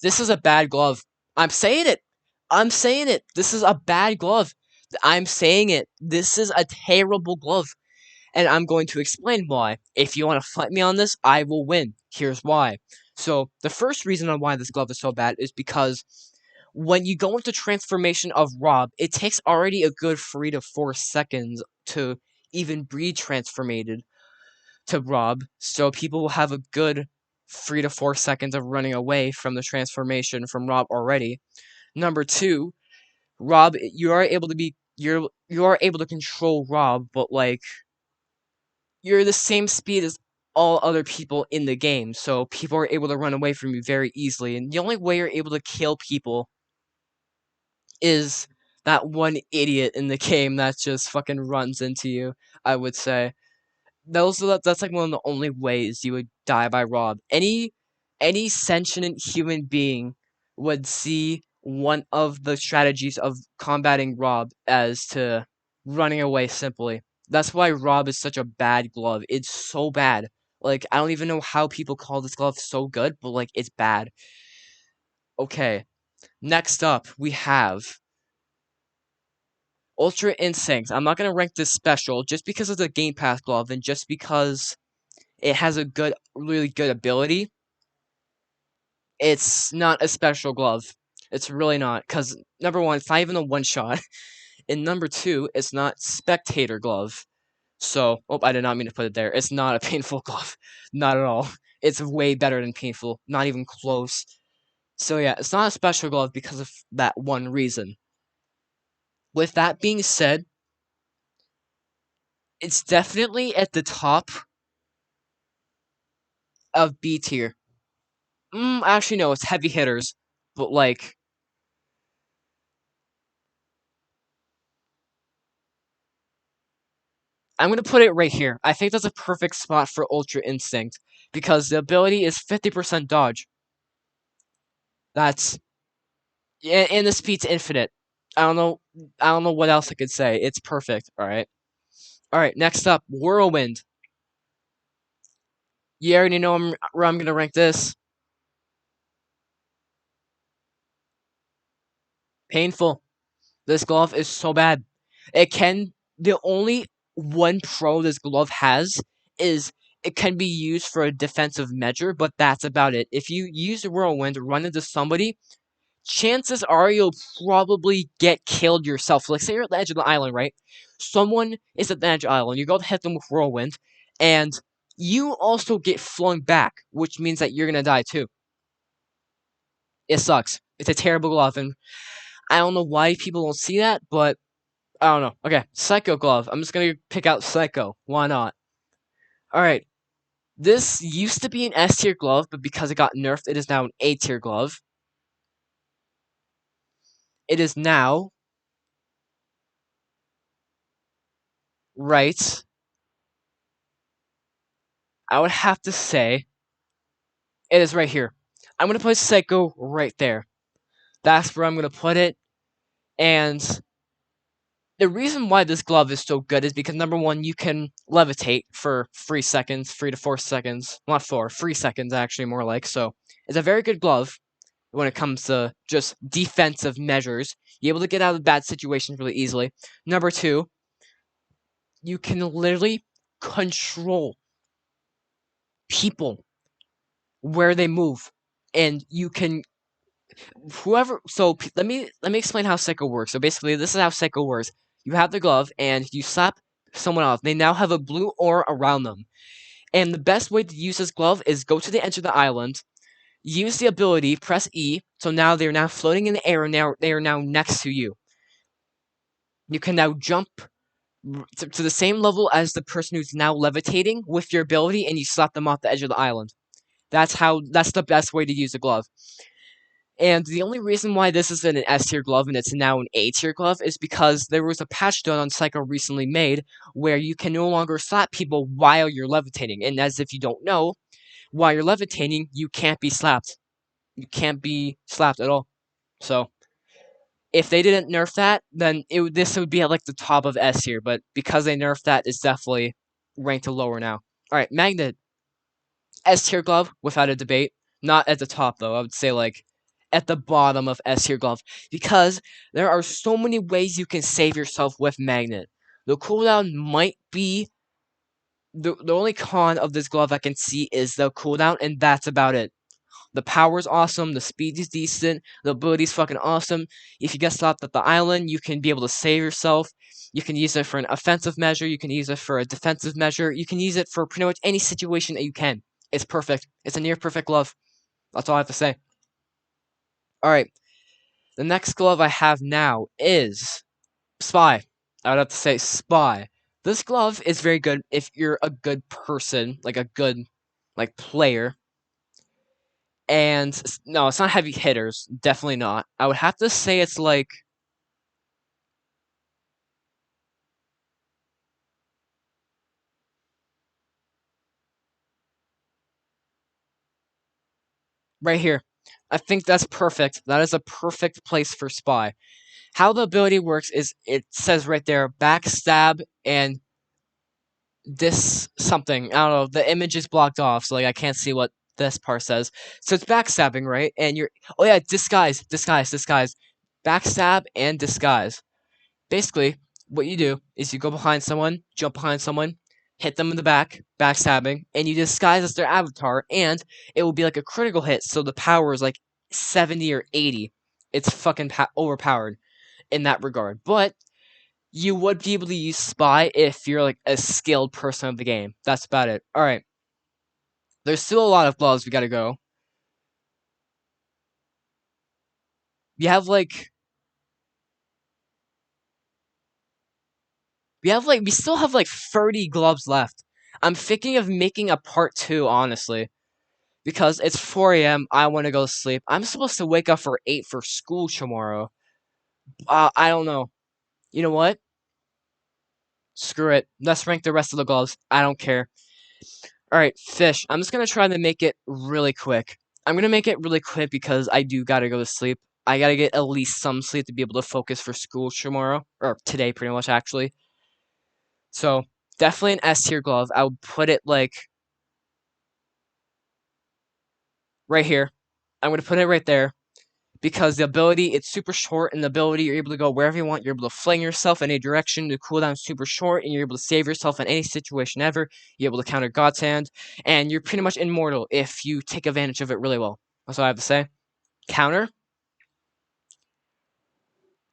Speaker 1: This is a bad glove. I'm saying it. I'm saying it. This is a bad glove. I'm saying it. This is a terrible glove. And I'm going to explain why. If you want to fight me on this, I will win. Here's why. So, the first reason on why this glove is so bad is because when you go into transformation of Rob, it takes already a good 3 to 4 seconds to even be transformated to Rob, so people will have a good 3 to 4 seconds of running away from the transformation from Rob already. Number two, Rob, you are able to control Rob, but like you're the same speed as all other people in the game, so people are able to run away from you very easily. And the only way you're able to kill people is that one idiot in the game that just fucking runs into you, I would say. That's like one of the only ways you would die by Rob. Any sentient human being would see one of the strategies of combating Rob as to running away simply. That's why Rob is such a bad glove. It's so bad. Like I don't even know how people call this glove so good, but like it's bad. Okay. Next up, we have Ultra Instinct. I'm not gonna rank this special just because it's a Game Pass glove and just because it has a really good ability. It's not a special glove. It's really not, because number one, it's not even a one shot, and number two, it's not spectator glove. So, oh, I did not mean to put it there. It's not a painful glove, not at all. It's way better than painful, not even close. So yeah, it's not a special glove because of that one reason. With that being said, it's definitely at the top of B tier. Actually, no, it's heavy hitters, but like I'm gonna put it right here. I think that's a perfect spot for Ultra Instinct because the ability is 50% dodge. That's and the speed's infinite. I don't know. I don't know what else I could say. It's perfect. All right. All right. Next up, Whirlwind. You already know where I'm gonna rank this. Painful. This glove is so bad. It can the only one pro this glove has is it can be used for a defensive measure, but that's about it. If you use a whirlwind to run into somebody, chances are you'll probably get killed yourself. Like, say you're at the edge of the island, right? Someone is at the edge of the island. You go to hit them with whirlwind, and you also get flung back, which means that you're gonna die too. It sucks. It's a terrible glove, and I don't know why people don't see that, but I don't know. Okay, Psycho Glove. I'm just gonna pick out Psycho. Why not? Alright, this used to be an S tier glove, but because it got nerfed, it is now an A tier glove. It is now right. I would have to say it is right here. I'm gonna put Psycho right there. That's where I'm gonna put it. And the reason why this glove is so good is because number one, you can levitate for 3 seconds, 3 to 4 seconds. Not 4, 3 seconds actually, more like. So it's a very good glove when it comes to just defensive measures. You're able to get out of bad situations really easily. Number two, you can literally control people where they move, and you can whoever. So let me explain how Psycho works. So basically, this is how Psycho works. You have the glove, and you slap someone else. They now have a blue aura around them, and the best way to use this glove is go to the edge of the island. Use the ability, press E, so now they're now floating in the air, and now they are now next to you. You can now jump to the same level as the person who's now levitating with your ability, and you slap them off the edge of the island. That's the best way to use the glove. And the only reason why this isn't an S tier glove and it's now an A tier glove is because there was a patch done on Psycho recently made where you can no longer slap people while you're levitating. And as if you don't know, while you're levitating, you can't be slapped. You can't be slapped at all. So if they didn't nerf that, then this would be at like the top of S tier. But because they nerfed that, it's definitely ranked to lower now. All right, Magnet S tier glove without a debate. Not at the top though. I would say like at the bottom of S tier glove because there are so many ways you can save yourself with Magnet. The cooldown might be the only con of this glove I can see is the cooldown, and that's about it. The power's awesome, the speed is decent, the ability's fucking awesome. If you get stopped at the island, you can be able to save yourself. You can use it for an offensive measure, you can use it for a defensive measure, you can use it for pretty much any situation that you can. It's perfect. It's a near perfect glove. That's all I have to say. Alright, the next glove I have now is Spy. I would have to say Spy. This glove is very good if you're a good person, like a good player. And no, it's not heavy hitters. Definitely not. I would have to say it's like right here. I think that's perfect. That is a perfect place for Spy. How the ability works is it says right there backstab and this something. I don't know. The image is blocked off, so like I can't see what this part says. So it's backstabbing, right? And you're oh yeah, disguise. Backstab and disguise. Basically, what you do is you go behind someone, jump behind someone, hit them in the back, backstabbing, and you disguise as their avatar, and it will be like a critical hit, so the power is like 70 or 80. It's fucking overpowered in that regard. But you would be able to use Spy if you're like a skilled person of the game. That's about it. Alright. There's still a lot of gloves we gotta go. We have like we still have like 30 gloves left. I'm thinking of making a part 2, honestly. Because it's 4 a.m. I want to go to sleep. I'm supposed to wake up for 8 for school tomorrow. I don't know. You know what? Screw it. Let's rank the rest of the gloves. I don't care. Alright, fish. I'm just gonna try to make it really quick. I'm gonna make it really quick because I do gotta go to sleep. I gotta get at least some sleep to be able to focus for school tomorrow. Or today, pretty much, actually. So, definitely an S tier glove. I would put it, like, right here. I'm gonna put it right there. because the ability, it's super short, and the ability, you're able to go wherever you want. You're able to fling yourself in any direction. The cooldown's super short, and you're able to save yourself in any situation ever. You're able to counter God's Hand, and you're pretty much immortal if you take advantage of it really well. That's all I have to say. Counter.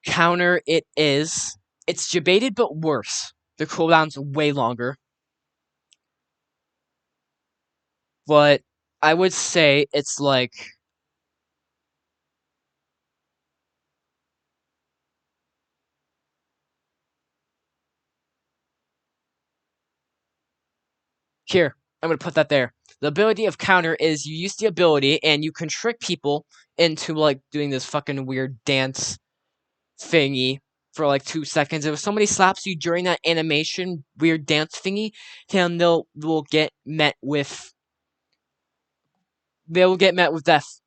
Speaker 1: Counter, it is. It's debated, but worse. The cooldown's way longer. But I would say it's like, here, I'm gonna put that there. The ability of counter is you use the ability and you can trick people into like doing this fucking weird dance thingy for like 2 seconds. If somebody slaps you during that animation weird dance thingy, then they will get met with death.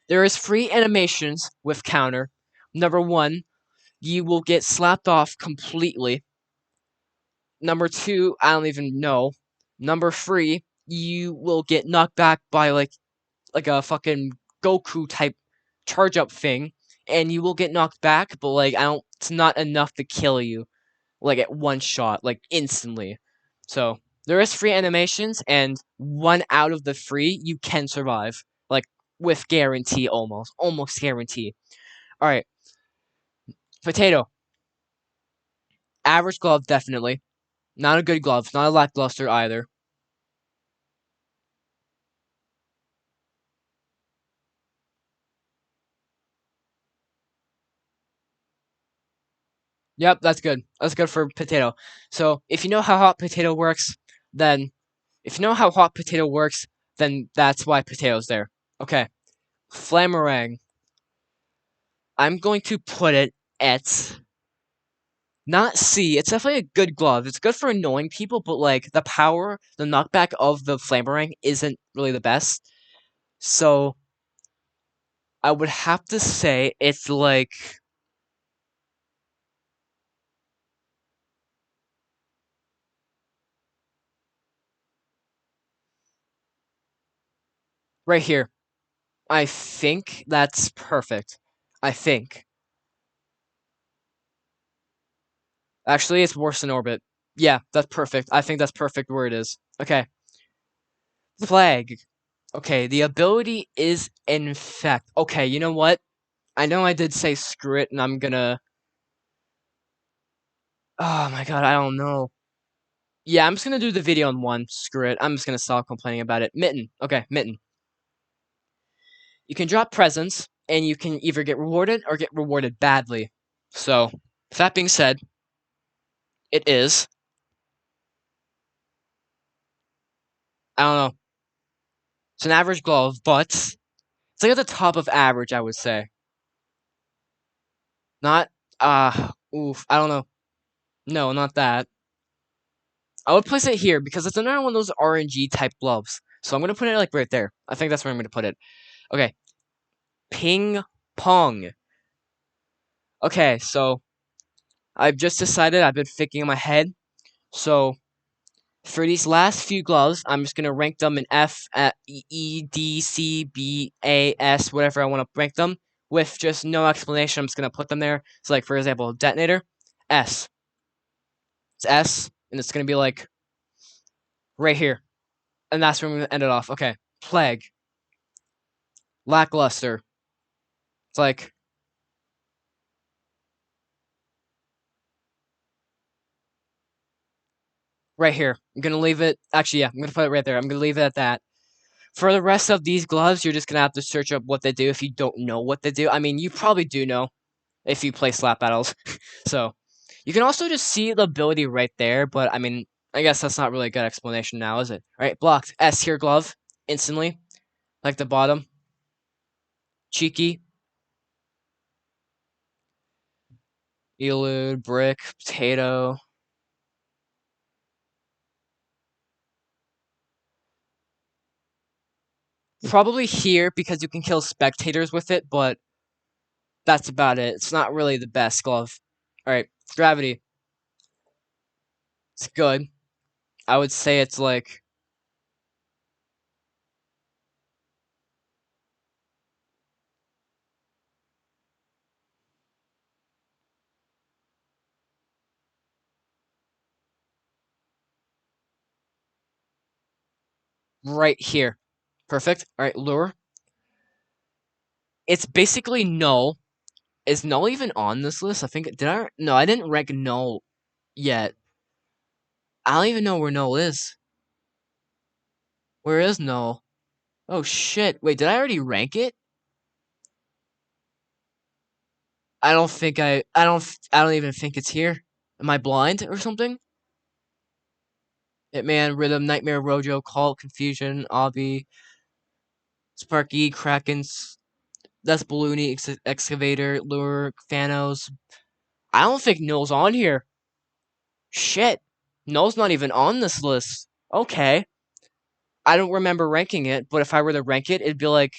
Speaker 1: There is free animations with counter. Number one, you will get slapped off completely. Number two, I don't even know. Number three, you will get knocked back by like a fucking Goku type charge up thing, and you will get knocked back, but like I don't, it's not enough to kill you like at one shot, like instantly. So there is free animations, and one out of the three you can survive, like with guarantee, almost guarantee. All right, potato, average glove definitely, not a good glove, not a lackluster either. Yep, that's good. That's good for potato. So if you know how hot potato works, then if you know how hot potato works, then that's why potato's there. Okay. Flamerang. I'm going to put it at not C. It's definitely a good glove. It's good for annoying people, but like the power, the knockback of the Flamerang isn't really the best. So I would have to say it's like right here. I think that's perfect. I think. Actually, it's worse than Orbit. Yeah, that's perfect. I think that's perfect where it is. Okay. Flag. Okay, the ability is Infect. Okay, you know what? I know I did say screw it, and I'm gonna. Oh my god, I don't know. Yeah, I'm just gonna do the video on one. Screw it. I'm just gonna stop complaining about it. Mitten. Okay, Mitten. You can drop presents, and you can either get rewarded or get rewarded badly. So, with that being said, it is. I don't know. It's an average glove, but it's like at the top of average, I would say. Not, oof, I don't know. No, not that. I would place it here because it's another one of those RNG type gloves. So I'm gonna put it like right there. I think that's where I'm gonna put it. Okay. Ping pong. Okay, so I've just decided, I've been thinking in my head. So for these last few gloves, I'm just gonna rank them in F, E, D, C, B, A, S, whatever I want to rank them with just no explanation. I'm just gonna put them there. So like for example, detonator, S. It's S, and it's gonna be like right here, and that's where I'm gonna end it off. Okay, plague, lackluster. It's like right here. I'm gonna leave it. Actually, yeah, I'm gonna put it right there. I'm gonna leave it at that. For the rest of these gloves, you're just gonna have to search up what they do if you don't know what they do. I mean, you probably do know if you play slap battles. So you can also just see the ability right there, but I mean, I guess that's not really a good explanation now, is it? All right, blocked. S here glove instantly, like the bottom. Cheeky, elude, brick, potato. Probably here because you can kill spectators with it, but that's about it. It's not really the best glove. All right, gravity. It's good. I would say it's like, right here. Perfect. All right, lure. It's basically null. Is null even on this list? I think did I? No, I didn't rank null yet. I don't even know where null is. Where is null? Oh shit! Wait, did I already rank it? I don't think I. I don't. I don't even think it's here. Am I blind or something? Hitman, Rhythm, Nightmare, Rojo, Cult, Confusion, Obby, Sparky, Krakens. That's Balloony, Excavator, Lure, Thanos. I don't think null's on here. Shit. Null's not even on this list. Okay. I don't remember ranking it, but if I were to rank it, it'd be like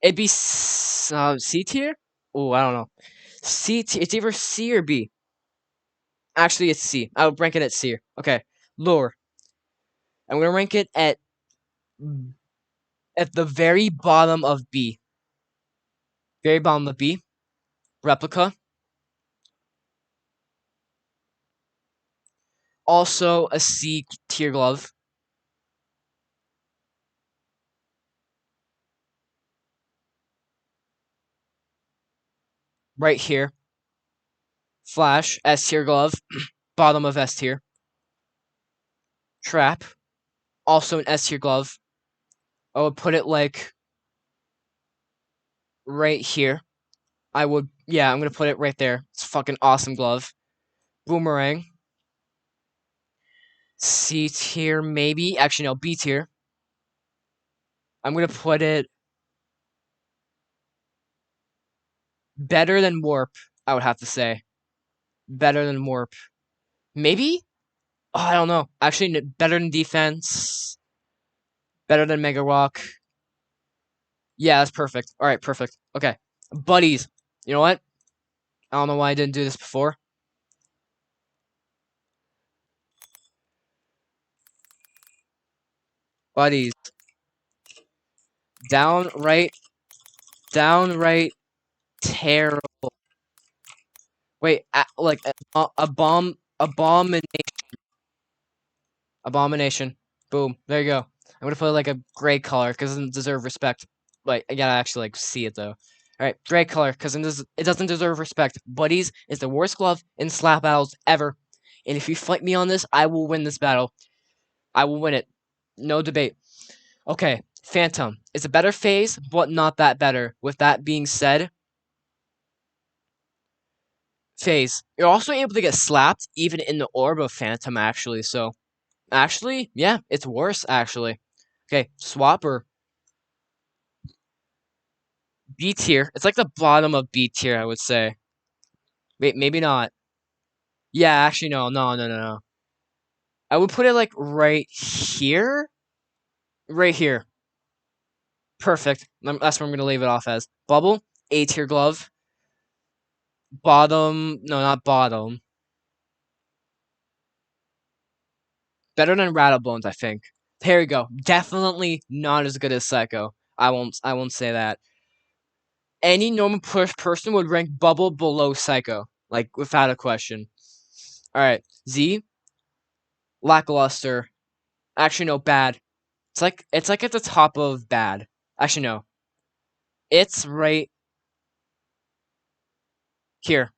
Speaker 1: it'd be C tier. Oh, I don't know. C tier. It's either C or B. Actually, it's C. I would rank it at C. Okay, lure. I'm gonna rank it at the very bottom of B. Very bottom of B. Replica. Also a C tier glove. Right here. Flash. S tier glove. Bottom of S tier. Trap. Also an S tier glove. I would put it like right here. I would, yeah, I'm gonna put it right there. It's a fucking awesome glove. Boomerang. C tier, maybe. Actually, no, B tier. I'm gonna put it better than Warp, I would have to say. Better than Warp. Maybe? Oh, I don't know. Actually, better than Defense. Better than Mega Rock. Yeah, that's perfect. Alright, perfect. Okay. Buddies. You know what? I don't know why I didn't do this before. Buddies. Downright, downright terrible. Wait, like a bomb, abomination. Boom. There you go. I'm gonna put like a gray color because it doesn't deserve respect. Like I gotta actually like see it though. All right, gray color because it doesn't deserve respect. Buddies is the worst glove in slap battles ever, and if you fight me on this, I will win this battle. I will win it. No debate. Okay, Phantom. It's a better phase, but not that better. With that being said, phase. You're also able to get slapped even in the orb of Phantom actually. So actually, yeah, it's worse actually. Okay, Swapper. B tier. It's like the bottom of B tier, I would say. Wait, maybe not. Yeah, actually, no, no, no, no, no. I would put it like right here. Right here. Perfect. That's what I'm gonna leave it off as. Bubble. A tier glove. Bottom. No, not bottom. Better than Rattlebones, I think. Here we go. Definitely not as good as Psycho. I won't. I won't say that. Any normal person would rank Bubble below Psycho, like without a question. All right, Z. Lackluster. Actually, no, bad. It's like at the top of bad. Actually, no. It's right here.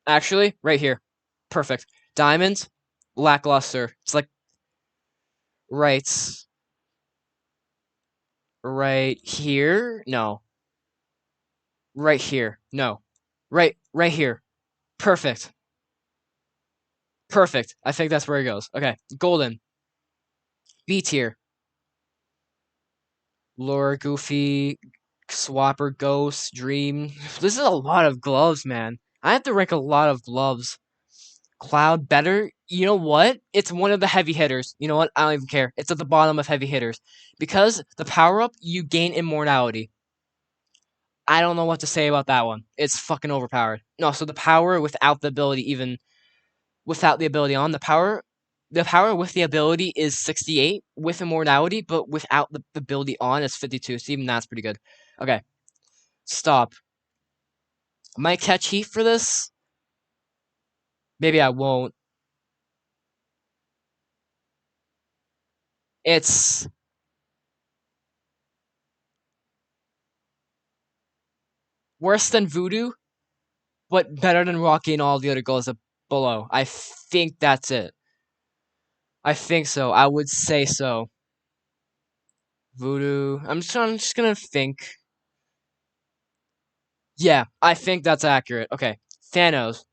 Speaker 1: Actually, right here. Perfect. Diamonds, lackluster. It's like right, right here. No, right here. No, right here. Perfect. Perfect. I think that's where it goes. Okay. Golden. B tier. Lure, Goofy, Swapper, Ghost, Dream. This is a lot of gloves, man. I have to rank a lot of gloves. Cloud better. You know what? It's one of the heavy hitters. You know what? I don't even care. It's at the bottom of heavy hitters. Because the power up, you gain immortality. I don't know what to say about that one. It's fucking overpowered. No, so the power without the ability, even without the ability on, the power with the ability is 68 with immortality, but without the ability on, it's 52. So even that's pretty good. Okay, stop. I might catch heat for this. Maybe I won't. It's worse than Voodoo, but better than Rocky and all the other girls below. I think that's it. I think so. I would say so. Voodoo. I'm just gonna think. Yeah, I think that's accurate. Okay. Thanos.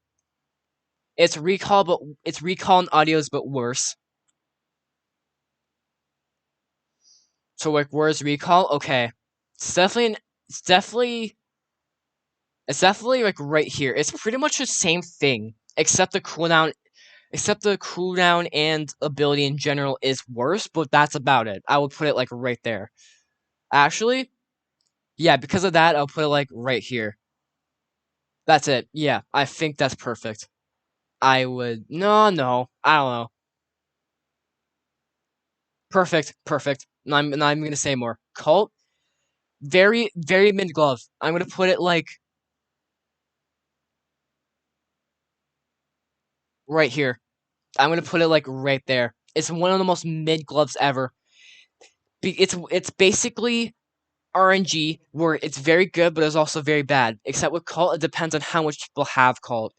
Speaker 1: It's recall and audios, but worse. So like, where's recall? Okay. It's definitely, it's definitely, it's definitely like right here. It's pretty much the same thing, except the cooldown and ability in general is worse, but that's about it. I would put it like right there. Actually, yeah, because of that, I'll put it like right here. That's it. Yeah, I think that's perfect. I would no, I don't know. Perfect, perfect. Not even gonna say more. Cult, very mid glove. I'm gonna put it like right here. I'm gonna put it like right there. It's one of the most mid gloves ever. It's basically RNG where it's very good, but it's also very bad. Except with Cult, it depends on how much people have Cult.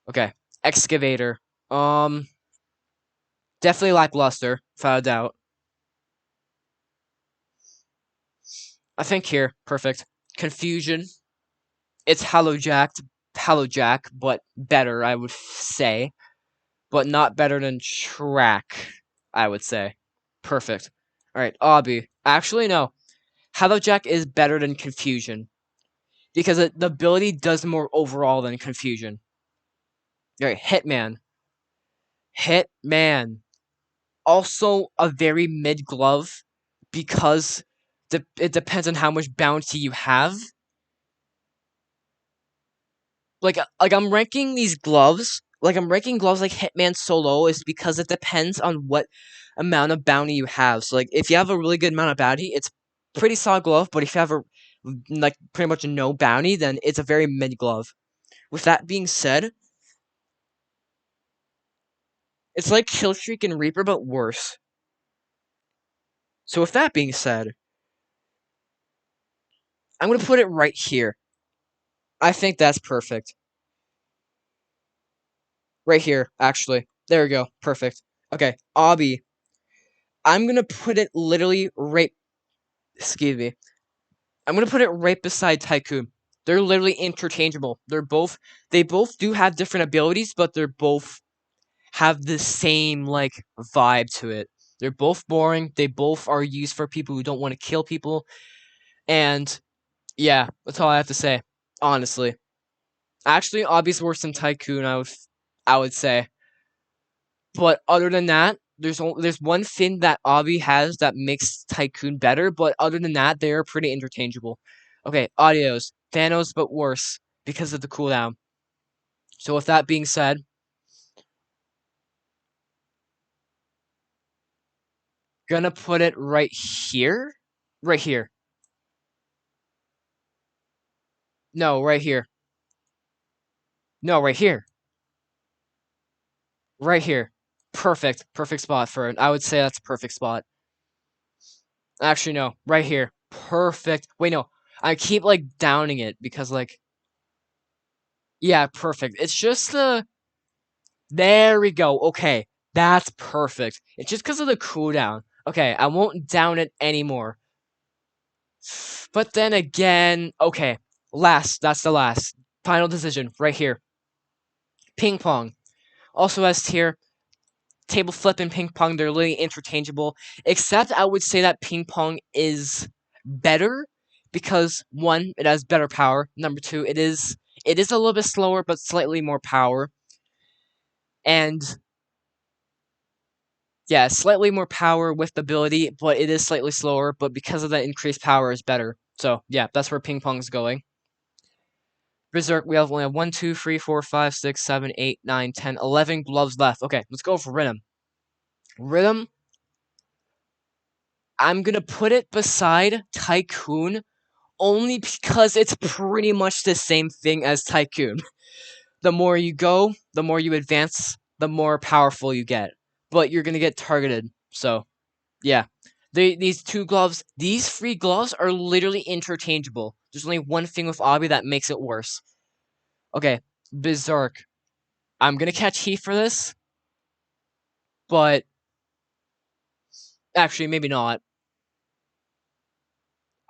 Speaker 1: Okay, Excavator. Um, Definitely lackluster, without a doubt. I think here, perfect. Confusion. It's Hallowjack, but better, I would say, but not better than Track. I would say. Perfect. All right, Obby. Actually, no. Hallowjack is better than Confusion because the ability does more overall than Confusion. All right, Hitman. Hitman. Also a very mid glove because it depends on how much bounty you have. Like I'm ranking these gloves. Like I'm ranking gloves like Hitman so low is because it depends on what amount of bounty you have. So like if you have a really good amount of bounty, it's pretty solid glove. But if you have a like pretty much no bounty, then it's a very mid glove. With that being said, it's like Killstreak and Reaper, but worse. So with that being said, I'm gonna put it right here. I think that's perfect. Right here, actually. There we go. Perfect. Okay, Obby. I'm gonna put it literally right. Excuse me. I'm gonna put it right beside Tycoon. They're literally interchangeable. They both do have different abilities, but they're both have the same like vibe to it. They're both boring. They both are used for people who don't want to kill people. And yeah, that's all I have to say. Honestly, actually, Obby's worse than Tycoon. I would say. But other than that, there's one thing that Obby has that makes Tycoon better, but other than that, they are pretty interchangeable. Okay, audios. Thanos, but worse because of the cooldown. So with that being said, gonna put it right here. Right here. No, right here. No, right here. Right here. Perfect. Perfect spot for it. I would say that's a perfect spot. Actually, no. Right here. Perfect. Wait, no. I keep like downing it because like yeah, perfect. It's just the there we go. Okay, that's perfect. It's just because of the cooldown. Okay, I won't down it anymore. But then again, okay, that's the last. Final decision, right here. Ping pong. Also has tier. Table flip and ping pong, they're literally interchangeable. Except I would say that ping pong is better because one, it has better power. Number two, it is a little bit slower but slightly more power. And yeah, slightly more power with the ability, but it is slightly slower, but because of that increased power is better. So yeah, that's where ping pong's going. Berserk, we only have 1, 2, 3, 4, 5, 6, 7, 8, 9, 10, 11 gloves left. Okay, let's go for Rhythm. Rhythm, I'm gonna put it beside Tycoon only because it's pretty much the same thing as Tycoon. The more you go, the more you advance, the more powerful you get. But you're gonna get targeted, so Yeah. These two gloves, these three gloves are literally interchangeable. There's only one thing with Obby that makes it worse. Okay, Berserk. I'm gonna catch heat for this, but actually, maybe not.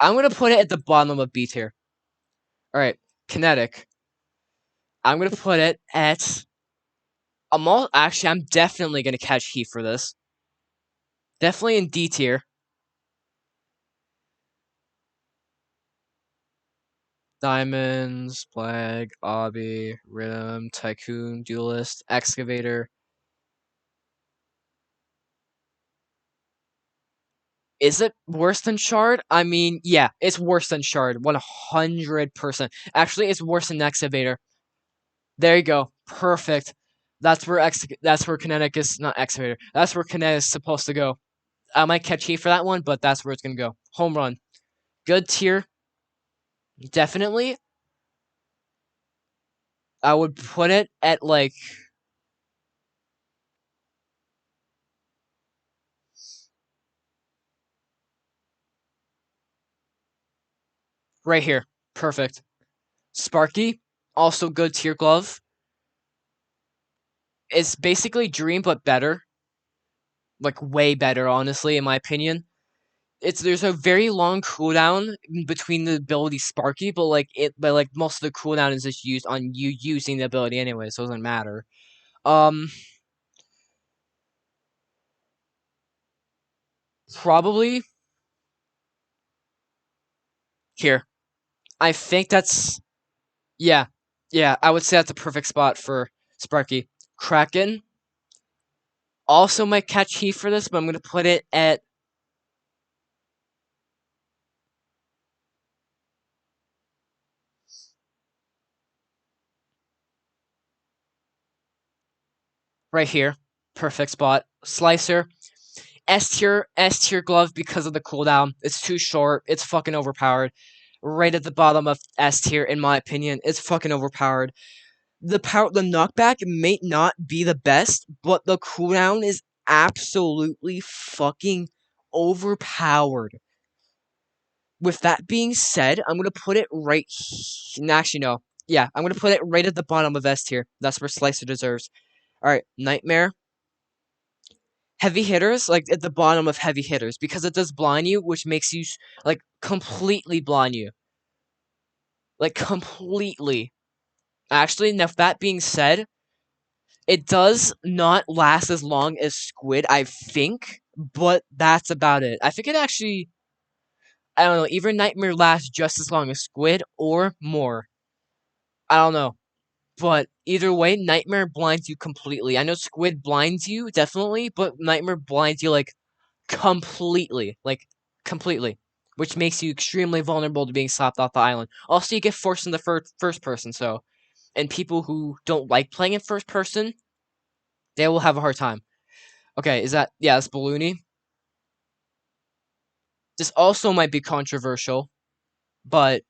Speaker 1: I'm gonna put it at the bottom of B tier. Alright, Kinetic. I'm gonna put it at. Actually, I'm definitely gonna catch heat for this. Definitely in D tier. Diamonds, Flag, Obby, Rhythm, Tycoon, Duelist, Excavator. Is it worse than Shard? I mean, yeah, it's worse than Shard, 100%. Actually, it's worse than Excavator. There you go, perfect. That's where Kinetic is not Excavator. That's where Kinetic is supposed to go. I might catch heat for that one, but that's where it's gonna go. Home run, good tier, definitely. I would put it at like right here, perfect. Sparky, also good tier glove. It's basically Dream but better, like way better, honestly, in my opinion. There's a very long cooldown between the ability Sparky, but like most of the cooldown is just used on you using the ability anyway, so it doesn't matter. Um, Probably here. I think that's yeah, yeah. I would say that's a perfect spot for Sparky. Kraken also might catch heat for this, but I'm gonna put it at right here. Perfect spot. Slicer. S tier glove because of the cooldown. It's too short. It's fucking overpowered. Right at the bottom of S tier, in my opinion. It's fucking overpowered. The knockback may not be the best, but the cooldown is absolutely fucking overpowered. With that being said, I'm gonna put it right. Actually, no. Yeah, I'm gonna put it right at the bottom of S tier. That's where Slicer deserves. All right, Nightmare. Heavy hitters, like at the bottom of heavy hitters, because it does blind you, which makes you like completely blind you, like completely. Actually, now that being said, it does not last as long as Squid, I think, but that's about it. I think it actually, I don't know, either Nightmare lasts just as long as Squid or more. I don't know. But either way, Nightmare blinds you completely. I know Squid blinds you, definitely, but Nightmare blinds you, like, completely. Like, completely. Which makes you extremely vulnerable to being slapped off the island. Also, you get forced in the first person, so. And people who don't like playing in first person, they will have a hard time. Okay, is that. Yeah, that's Balloony. This also might be controversial, but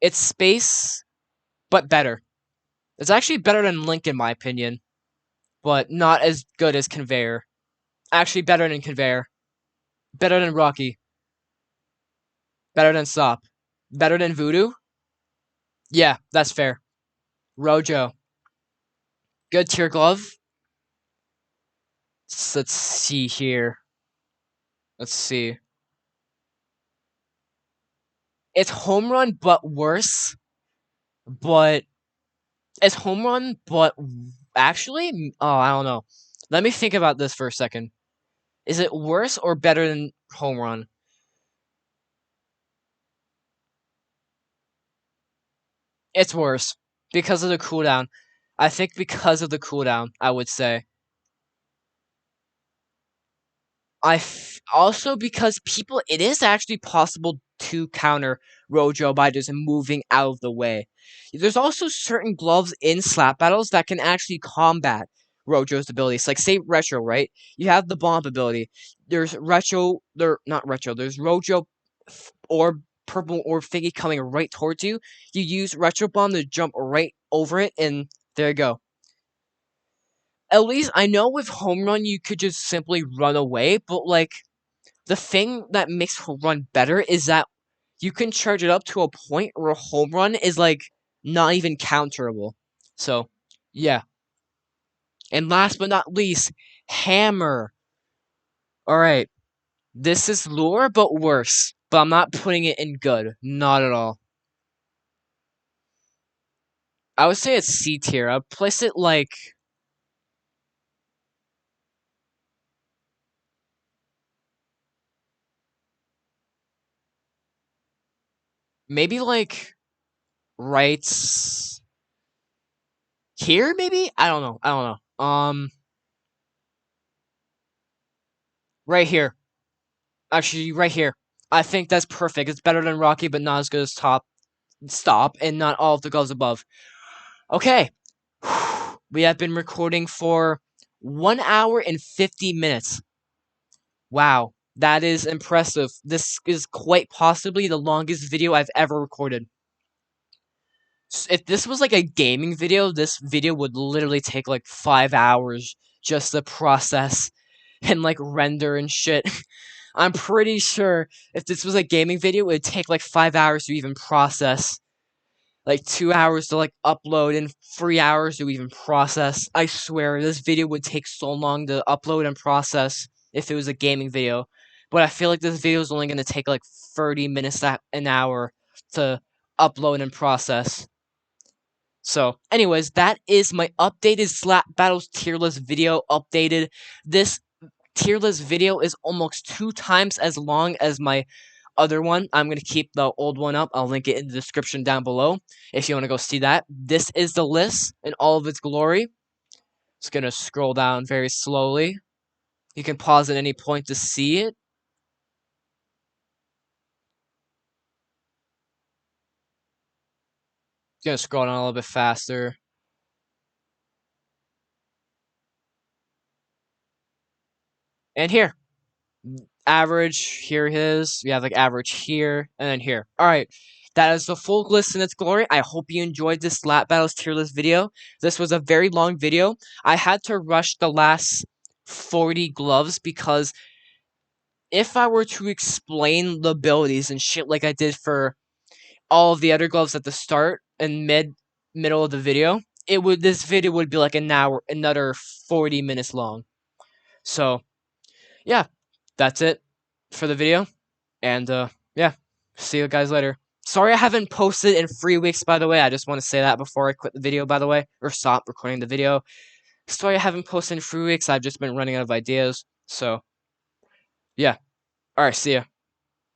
Speaker 1: it's space, but better. It's actually better than Link, in my opinion, but not as good as Conveyor. Actually, better than Conveyor. Better than Rocky. Better than Sop. Better than Voodoo? Yeah, that's fair. Rojo. Good tier glove. Let's see here. Let's see. It's home run, but worse. But it's home run, but actually, oh, I don't know. Let me think about this for a second. Is it worse or better than home run? It's worse because of the cooldown. I think because of the cooldown, I would say. Also because it is actually possible to counter Rojo by just moving out of the way. There's also certain gloves in slap battles that can actually combat Rojo's abilities. Like say Retro, right? You have the bomb ability. There's Retro, not Retro. There's Rojo or Purple or Figgy coming right towards you. You use Retro Bomb to jump right over it, and there you go. At least I know with home run you could just simply run away, but like the thing that makes home run better is that you can charge it up to a point where a home run is like not even counterable. So yeah. And last but not least, hammer. Alright. This is lore but worse. But I'm not putting it in good. Not at all. I would say it's C tier. I'd place it like maybe like right here, maybe? I don't know. I don't know. Right here. Actually, right here. I think that's perfect. It's better than Rocky, but not as good as Top. Stop, and not all of the gloves above. Okay. We have been recording for 1 hour and 50 minutes. Wow. That is impressive. This is quite possibly the longest video I've ever recorded. If this was like a gaming video, this video would literally take like 5 hours just to process and like render and shit. I'm pretty sure if this was a gaming video, it would take like 5 hours to even process, like 2 hours to like upload, and 3 hours to even process. I swear this video would take so long to upload and process if it was a gaming video. But I feel like this video is only going to take like 30 minutes an hour to upload and process. So, anyways, that is my updated Slap Battles tier list video updated. This tier list video is almost 2 times as long as my other one. I'm going to keep the old one up. I'll link it in the description down below if you want to go see that. This is the list in all of its glory. Just going to scroll down very slowly. You can pause at any point to see it. Going to scroll down a little bit faster. And here. Average, here it is. We have like average here, and then here. Alright, that is the full list in its glory. I hope you enjoyed this Slap Battles tier list video. This was a very long video. I had to rush the last 40 gloves because if I were to explain the abilities and shit like I did for all of the other gloves at the start and middle of the video, this video would be like an hour, another 40 minutes long. So yeah, that's it for the video. And yeah, see you guys later. Sorry I haven't posted in 3 weeks, by the way. I just want to say that before I quit the video, by the way, or stop recording the video. Sorry I haven't posted in 3 weeks. I've just been running out of ideas. So yeah. Alright, see ya.